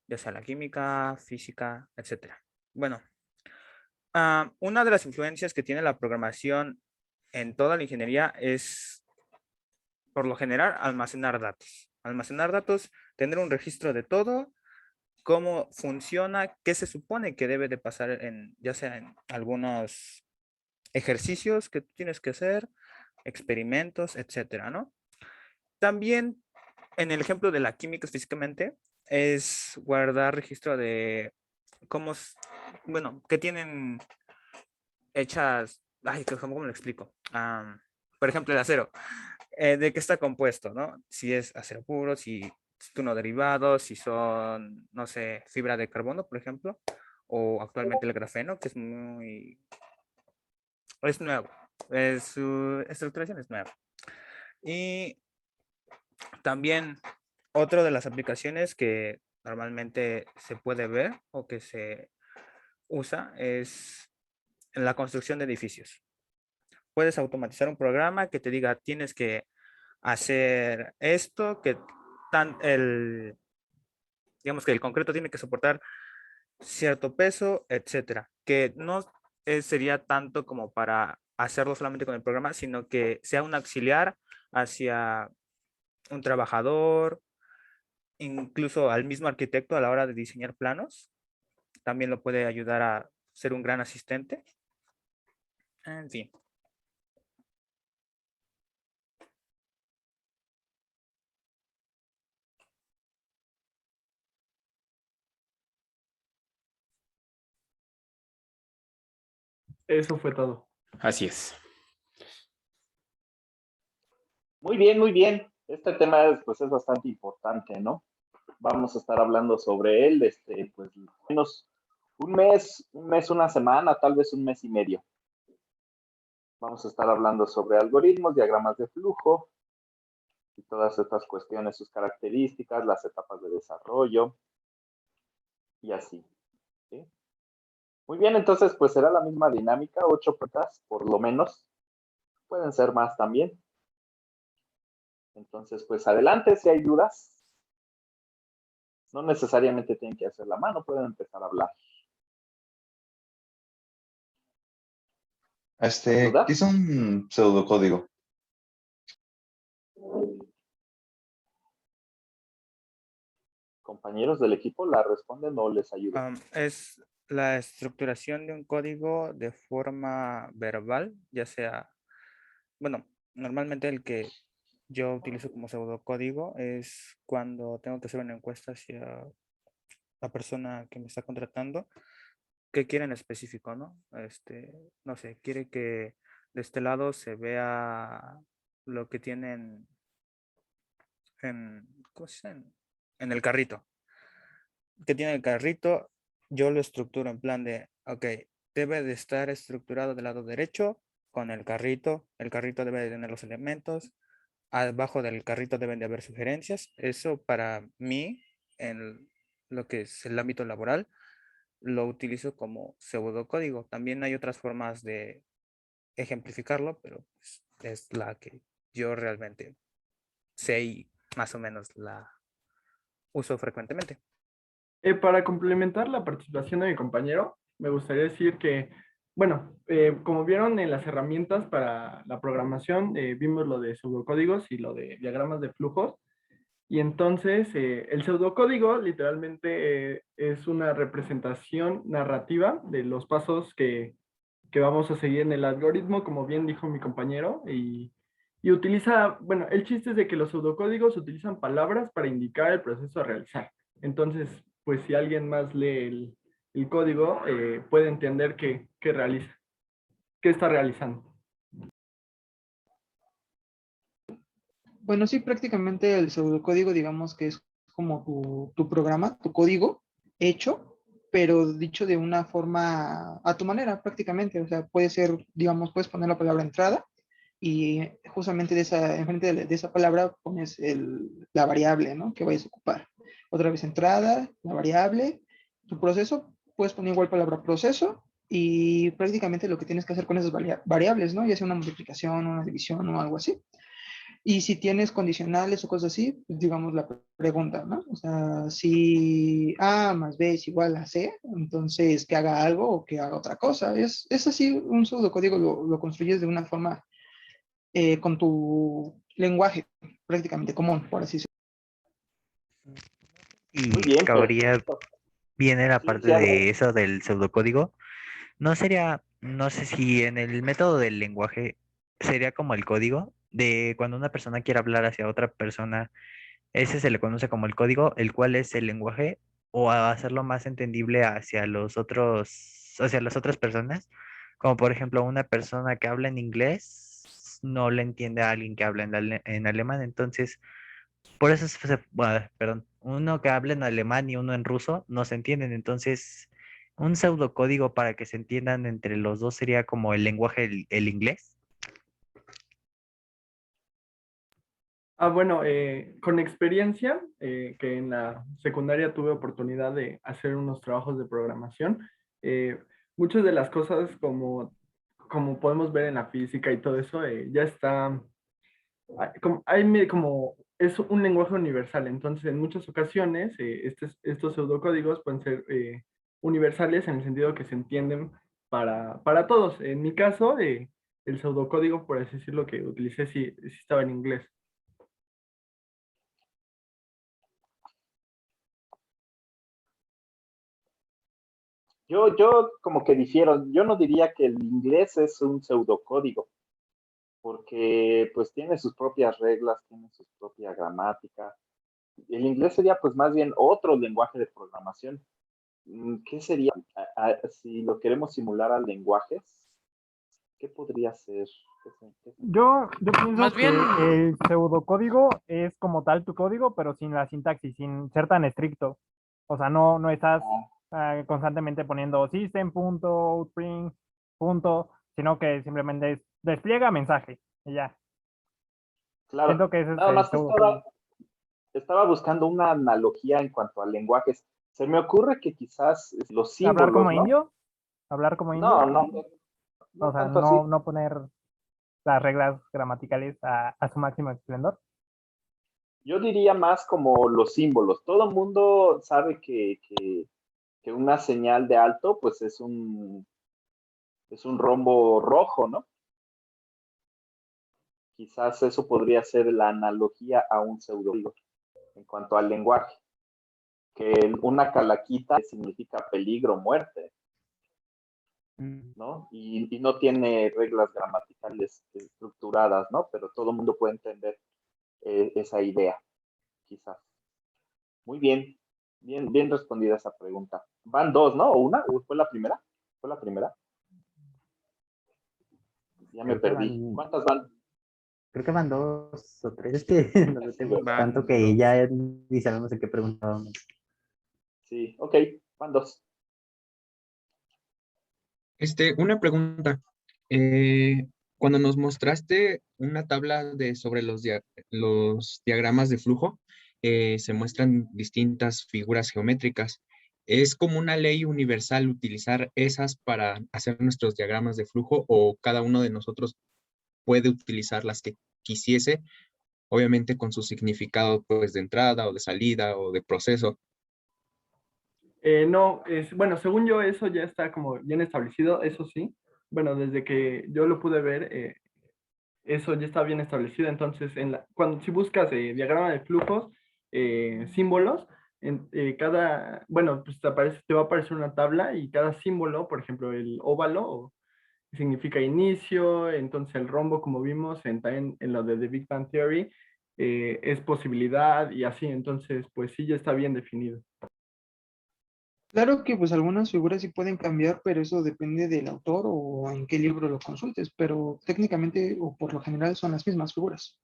ya sea la química, física, etc. Bueno, una de las influencias que tiene la programación en toda la ingeniería es, por lo general, almacenar datos. Almacenar datos, tener un registro de todo, cómo funciona, qué se supone que debe de pasar ya sea en algunos ejercicios que tú tienes que hacer, experimentos, etcétera, ¿no? También, en el ejemplo de la química físicamente, es guardar registro de cómo, que tienen hechas, ¿cómo lo explico? Por ejemplo, el acero, de qué está compuesto, ¿no? Si es acero puro, si uno derivado, si son, no sé, fibra de carbono, por ejemplo, o actualmente el grafeno, que es nuevo, su estructuración es nueva. Y también otra de las aplicaciones que normalmente se puede ver o que se usa es en la construcción de edificios. Puedes automatizar un programa que te diga, tienes que hacer esto, digamos que el concreto tiene que soportar cierto peso, etcétera, que no sería tanto como para hacerlo solamente con el programa, sino que sea un auxiliar hacia un trabajador, incluso al mismo arquitecto a la hora de diseñar planos. También lo puede ayudar a ser un gran asistente. En fin. Eso fue todo. Así es. Muy bien, muy bien. Este tema pues, es bastante importante, ¿no? Vamos a estar hablando sobre él, pues, menos un mes, una semana, tal vez un mes y medio. Vamos a estar hablando sobre algoritmos, diagramas de flujo y todas estas cuestiones, sus características, las etapas de desarrollo y así. ¿Sí? Muy bien, entonces pues será la misma dinámica, 8 preguntas por lo menos. Pueden ser más también. Entonces pues adelante si hay dudas. No necesariamente tienen que hacer la mano, pueden empezar a hablar. ¿Qué es un pseudocódigo? Compañeros del equipo, ¿la responden o les ayudo? Es la estructuración de un código de forma verbal, ya sea, normalmente el que yo utilizo como pseudocódigo es cuando tengo que hacer una encuesta hacia la persona que me está contratando, qué quiere en específico, ¿no? No sé, quiere que de este lado se vea lo que tienen ¿cómo se dice? En el carrito. ¿Qué tiene el carrito? Yo lo estructuro en plan de, ok, debe de estar estructurado del lado derecho con el carrito debe de tener los elementos, abajo del carrito deben de haber sugerencias. Eso para mí, en lo que es el ámbito laboral, lo utilizo como pseudocódigo. También hay otras formas de ejemplificarlo, pero pues, es la que yo realmente sé y más o menos la uso frecuentemente. Para complementar la participación de mi compañero, me gustaría decir que, bueno, como vieron en las herramientas para la programación, vimos lo de pseudocódigos y lo de diagramas de flujos. Y entonces, el pseudocódigo literalmente es una representación narrativa de los pasos que vamos a seguir en el algoritmo, como bien dijo mi compañero, y utiliza, bueno, el chiste es de que los pseudocódigos utilizan palabras para indicar el proceso a realizar. Entonces, pues si alguien más lee el código, puede entender qué realiza, qué está realizando. Bueno, sí, prácticamente el pseudocódigo, digamos que es como tu programa, tu código hecho, pero dicho de una forma a tu manera, prácticamente. O sea, puede ser, digamos, puedes poner la palabra entrada y justamente enfrente de esa palabra pones la variable, ¿no? Que vayas a ocupar. Otra vez entrada, la variable. Tu proceso puedes poner igual palabra proceso y prácticamente lo que tienes que hacer con esas variables, ¿no? Ya sea una multiplicación, una división o algo así. Y si tienes condicionales o cosas así, pues digamos la pregunta, ¿no? O sea, si A más B es igual a C, entonces que haga algo o que haga otra cosa. Es así, un pseudocódigo lo construyes de una forma con tu lenguaje prácticamente común, por así decirlo. Muy Y bien, cabría perfecto. viene la Sí, parte sí, Abraham. de eso del pseudocódigo. No sería, no sé si en el método del lenguaje sería como el código de cuando una persona quiere hablar hacia otra persona, ese se le conoce como el código, el cual es el lenguaje, o a hacerlo más entendible hacia los otros, hacia las otras personas, como por ejemplo una persona que habla en inglés no le entiende a alguien que habla en alemán, entonces por eso, perdón, uno que habla en alemán y uno en ruso no se entienden. Entonces, un pseudocódigo para que se entiendan entre los dos sería como el lenguaje, el inglés. Bueno, con experiencia, que en la secundaria tuve oportunidad de hacer unos trabajos de programación, muchas de las cosas como podemos ver en la física y todo eso, ya está, como es un lenguaje universal, entonces en muchas ocasiones estos pseudocódigos pueden ser universales en el sentido que se entienden para todos. En mi caso, el pseudocódigo, por así decirlo, que utilicé sí estaba en inglés. Yo como que difiero, yo no diría que el inglés es un pseudocódigo, porque pues tiene sus propias reglas, tiene su propia gramática. El inglés sería pues más bien otro lenguaje de programación. ¿Qué sería? Si lo queremos simular a lenguajes, ¿qué podría ser? Yo pienso Más que bien, el pseudocódigo es como tal tu código, pero sin la sintaxis, sin ser tan estricto. O sea, no estás constantemente poniendo system, punto, outprint, punto, sino que simplemente es despliega mensaje y ya. Claro, Siento que ese es nada el más que pseudocódigo. estaba buscando una analogía en cuanto a lenguajes. Se me ocurre que quizás los ¿Hablar como símbolos, ¿no? indio? ¿Hablar como No, indio? no O sea, tanto así. no poner las reglas gramaticales a su máximo esplendor. Yo diría más como los símbolos. Todo el mundo sabe que una señal de alto, pues es un rombo rojo, ¿no? Quizás eso podría ser la analogía a un pseudocódigo en cuanto al lenguaje, que una calaquita significa peligro, muerte, ¿no? Y no tiene reglas gramaticales estructuradas, ¿no? Pero todo el mundo puede entender esa idea, quizás. Muy bien, bien respondida esa pregunta. Van dos, ¿no? ¿O una? ¿Fue la primera? ¿Fue la primera? Ya me Creo que perdí. ¿Cuántas van? creo que van 2 o 3. Es que nos Sí, metemos ¿verdad? tanto que ya ni sabemos en qué preguntábamos. Sí, ok, van dos. Una pregunta. Cuando nos mostraste una tabla sobre los diagramas de flujo, se muestran distintas figuras geométricas. ¿Es como una ley universal utilizar esas para hacer nuestros diagramas de flujo o cada uno de nosotros puede utilizar las que quisiese, obviamente con su significado pues de entrada o de salida o de proceso? No, bueno, según yo eso ya está como bien establecido, eso sí. Bueno, desde que yo lo pude ver, eso ya está bien establecido. Entonces, si buscas diagrama de flujos, símbolos, bueno, pues te va a aparecer una tabla y cada símbolo, por ejemplo, el óvalo significa inicio, entonces el rombo, como vimos también en lo de The Big Bang Theory, es posibilidad y así. Entonces, pues sí, ya está bien definido. Claro que pues algunas figuras sí pueden cambiar, pero eso depende del autor o en qué libro lo consultes, pero técnicamente o por lo general son las mismas figuras.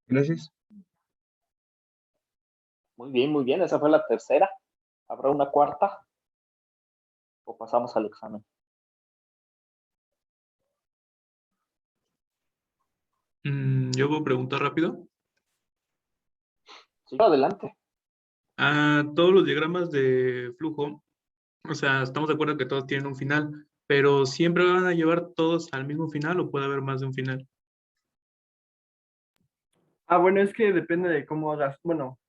Gracias. Muy bien, esa fue la tercera. ¿Habrá una cuarta? ¿O pasamos al examen? ¿Yo puedo preguntar rápido? Sí, adelante. Todos los diagramas de flujo, o sea, estamos de acuerdo que todos tienen un final, pero ¿siempre van a llevar todos al mismo final o puede haber más de un final? Bueno, es que depende de cómo hagas. Bueno,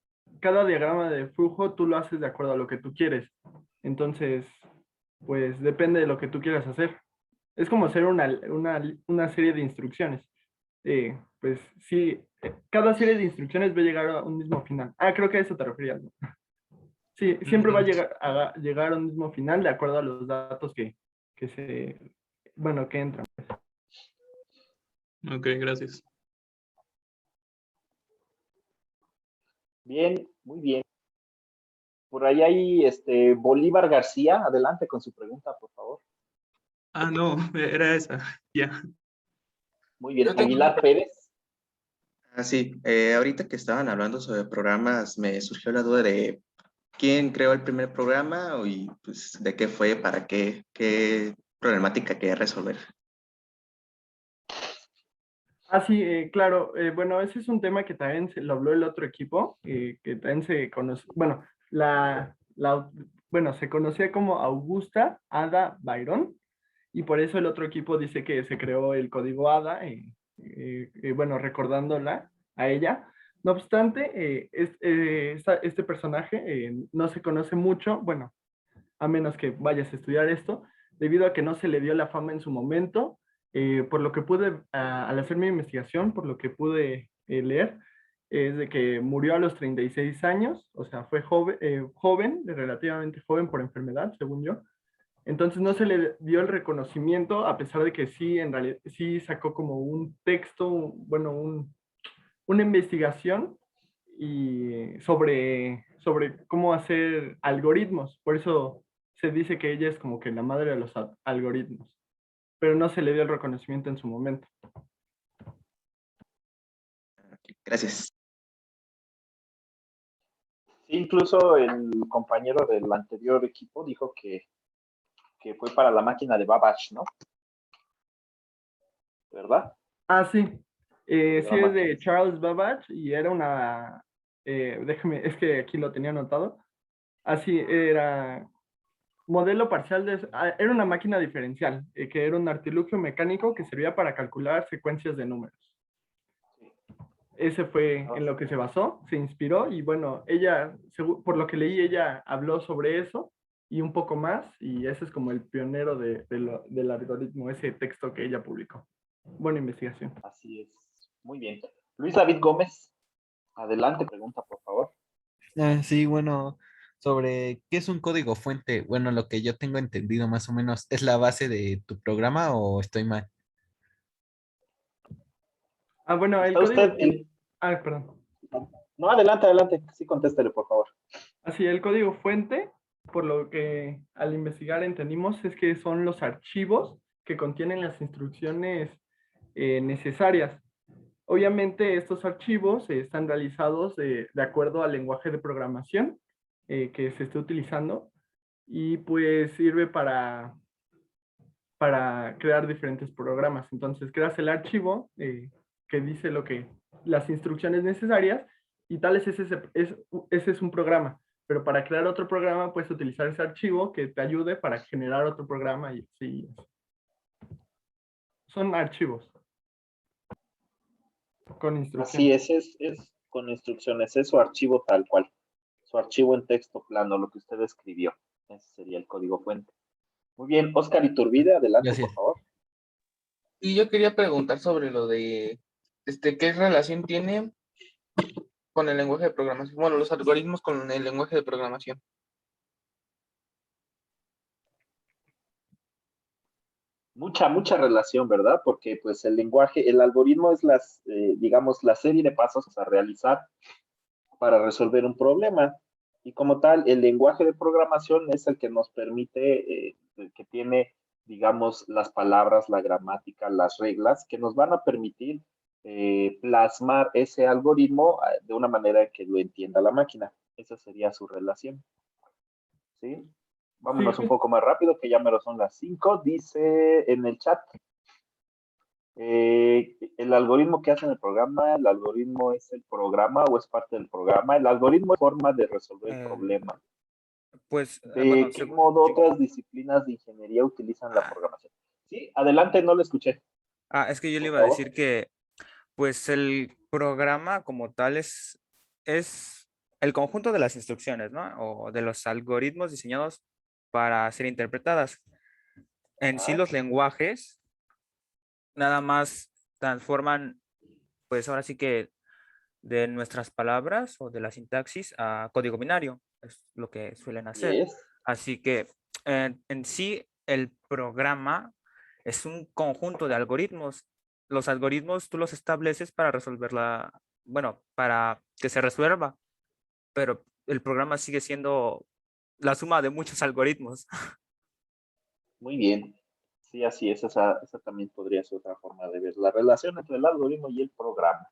cada diagrama de flujo tú lo haces de acuerdo a lo que tú quieres. Entonces, pues depende de lo que tú quieras hacer. Es como hacer una serie de instrucciones. Pues sí, cada serie de instrucciones va a llegar a un mismo final. Creo que a eso te referías, ¿no? Sí, siempre va a llegar a un mismo final de acuerdo a los datos que entran. Ok, gracias. Bien, muy bien. Por ahí hay Bolívar García. Adelante con su pregunta, por favor. No, era esa, ya. Muy bien, Aguilar Pérez. Sí, ahorita que estaban hablando sobre programas, me surgió la duda de quién creó el primer programa y pues, de qué fue, para qué problemática quería resolver. Sí, claro. Bueno, ese es un tema que también lo habló el otro equipo, que también se conoce, bueno, se conocía como Augusta Ada Byron, y por eso el otro equipo dice que se creó el código Ada, bueno, recordándola a ella. No obstante, este personaje no se conoce mucho, bueno, a menos que vayas a estudiar esto, debido a que no se le dio la fama en su momento. Por lo que pude, al hacer mi investigación, por lo que pude leer, es de que murió a los 36 años, o sea, fue joven, relativamente joven por enfermedad, según yo. Entonces no se le dio el reconocimiento, a pesar de que sí, en realidad, sí sacó como un texto, bueno, una investigación y sobre cómo hacer algoritmos. Por eso se dice que ella es como que la madre de los algoritmos, pero no se le dio el reconocimiento en su momento. Gracias. Incluso el compañero del anterior equipo dijo que fue para la máquina de Babbage, ¿no? ¿Verdad? Sí. Sí, es de Charles Babbage y era una... déjame, es que aquí lo tenía anotado. Así era modelo parcial era una máquina diferencial, que era un artilugio mecánico que servía para calcular secuencias de números. Ese fue en lo que se basó, se inspiró y bueno, ella, por lo que leí, ella habló sobre eso y un poco más, y ese es como el pionero del algoritmo, ese texto que ella publicó. Buena investigación. Así es. Muy bien. Luis David Gómez, adelante, pregunta, por favor. Sí, bueno, sobre qué es un código fuente. Bueno, lo que yo tengo entendido más o menos, ¿es la base de tu programa o estoy mal? Bueno, el ¿Está código... usted perdón. No, adelante. Sí, contéstele, por favor. Así, el código fuente, por lo que al investigar entendimos, es que son los archivos que contienen las instrucciones necesarias. Obviamente, estos archivos están realizados de acuerdo al lenguaje de programación que se esté utilizando y pues sirve para crear diferentes programas. Entonces, creas el archivo que dice las instrucciones necesarias y tal ese es un programa. Pero para crear otro programa puedes utilizar ese archivo que te ayude para generar otro programa y así. Son archivos con instrucciones. Así es con instrucciones, es su archivo tal cual. Su archivo en texto plano, lo que usted escribió. Ese sería el código fuente. Muy bien, Oscar Iturbide, adelante, por favor. Y yo quería preguntar sobre lo de qué relación tiene con el lenguaje de programación. Bueno, los algoritmos con el lenguaje de programación. Mucha relación, ¿verdad? Porque pues el lenguaje, el algoritmo es digamos, la serie de pasos a realizar para resolver un problema. Y como tal, el lenguaje de programación es el que nos permite, el que tiene, digamos, las palabras, la gramática, las reglas, que nos van a permitir plasmar ese algoritmo de una manera que lo entienda la máquina. Esa sería su relación. ¿Sí? Vámonos un poco más rápido, que ya me lo son las 5. Dice en el chat, El algoritmo que hace en el programa, ¿el algoritmo es el programa o es parte del programa? El algoritmo es forma de resolver el problema. Pues, ¿De bueno, qué modo otras disciplinas de ingeniería utilizan la programación? Sí, adelante, no lo escuché. es que yo le Por iba a favor. decir que, pues, el programa como tal es el conjunto de las instrucciones, ¿no? O de los algoritmos diseñados para ser interpretadas. En sí, Ah, los lenguajes nada más transforman, pues ahora sí que de nuestras palabras o de la sintaxis a código binario, es lo que suelen hacer. yes. Así que en sí el programa es un conjunto de algoritmos. Los algoritmos tú los estableces para resolverla, bueno, para que se resuelva, pero el programa sigue siendo la suma de muchos algoritmos. Muy bien. Sí, así es. Esa también podría ser otra forma de ver la relación entre el algoritmo y el programa.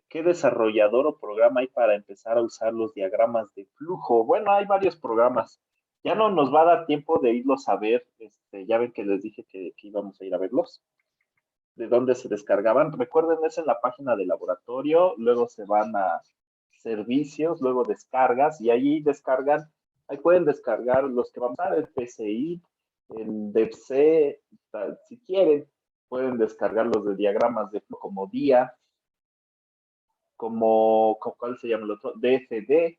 ¿Qué desarrollador o programa hay para empezar a usar los diagramas de flujo? Bueno, hay varios programas. Ya no nos va a dar tiempo de irlos a ver. Ya ven que les dije que íbamos a ir a verlos. ¿De dónde se descargaban? Recuerden, es en la página de laboratorio, luego se van a servicios, luego descargas, y ahí descargan, ahí pueden descargar los que vamos a ver, el PCI, el DEPC, si quieren, pueden descargar los de diagramas de flujo como DIA, ¿cuál se llama el otro? DFD.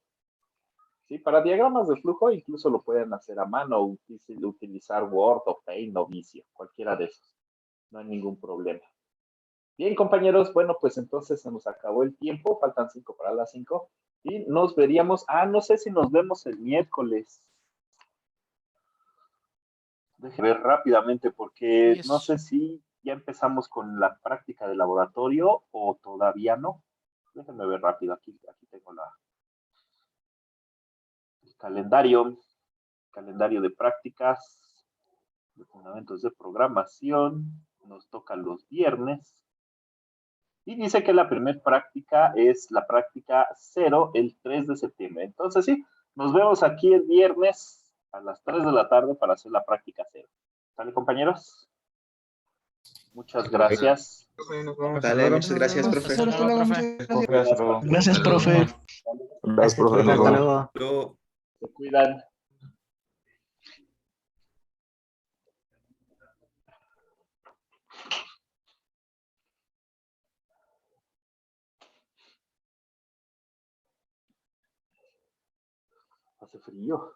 ¿Sí? Para diagramas de flujo incluso lo pueden hacer a mano, utilizar Word o Paint o Visio, cualquiera de esos. No hay ningún problema. Bien, compañeros, bueno, pues entonces se nos acabó el tiempo, faltan 5 para las 5 y nos veríamos, no sé si nos vemos el miércoles. Déjenme ver rápidamente porque no sé si ya empezamos con la práctica de laboratorio o todavía no. Déjenme ver rápido, aquí tengo el calendario de prácticas, de fundamentos de programación, nos toca los viernes. Y dice que la primera práctica es la práctica 0 el 3 de septiembre. Entonces, sí, nos vemos aquí el viernes a las 3 de la tarde para hacer la práctica 0. ¿Sale, compañeros? Muchas gracias. Dale, muchas gracias, profe. Hasta luego, muchas gracias. Gracias, profe. Gracias, profe. Hasta luego. Se cuidan. Hace frío.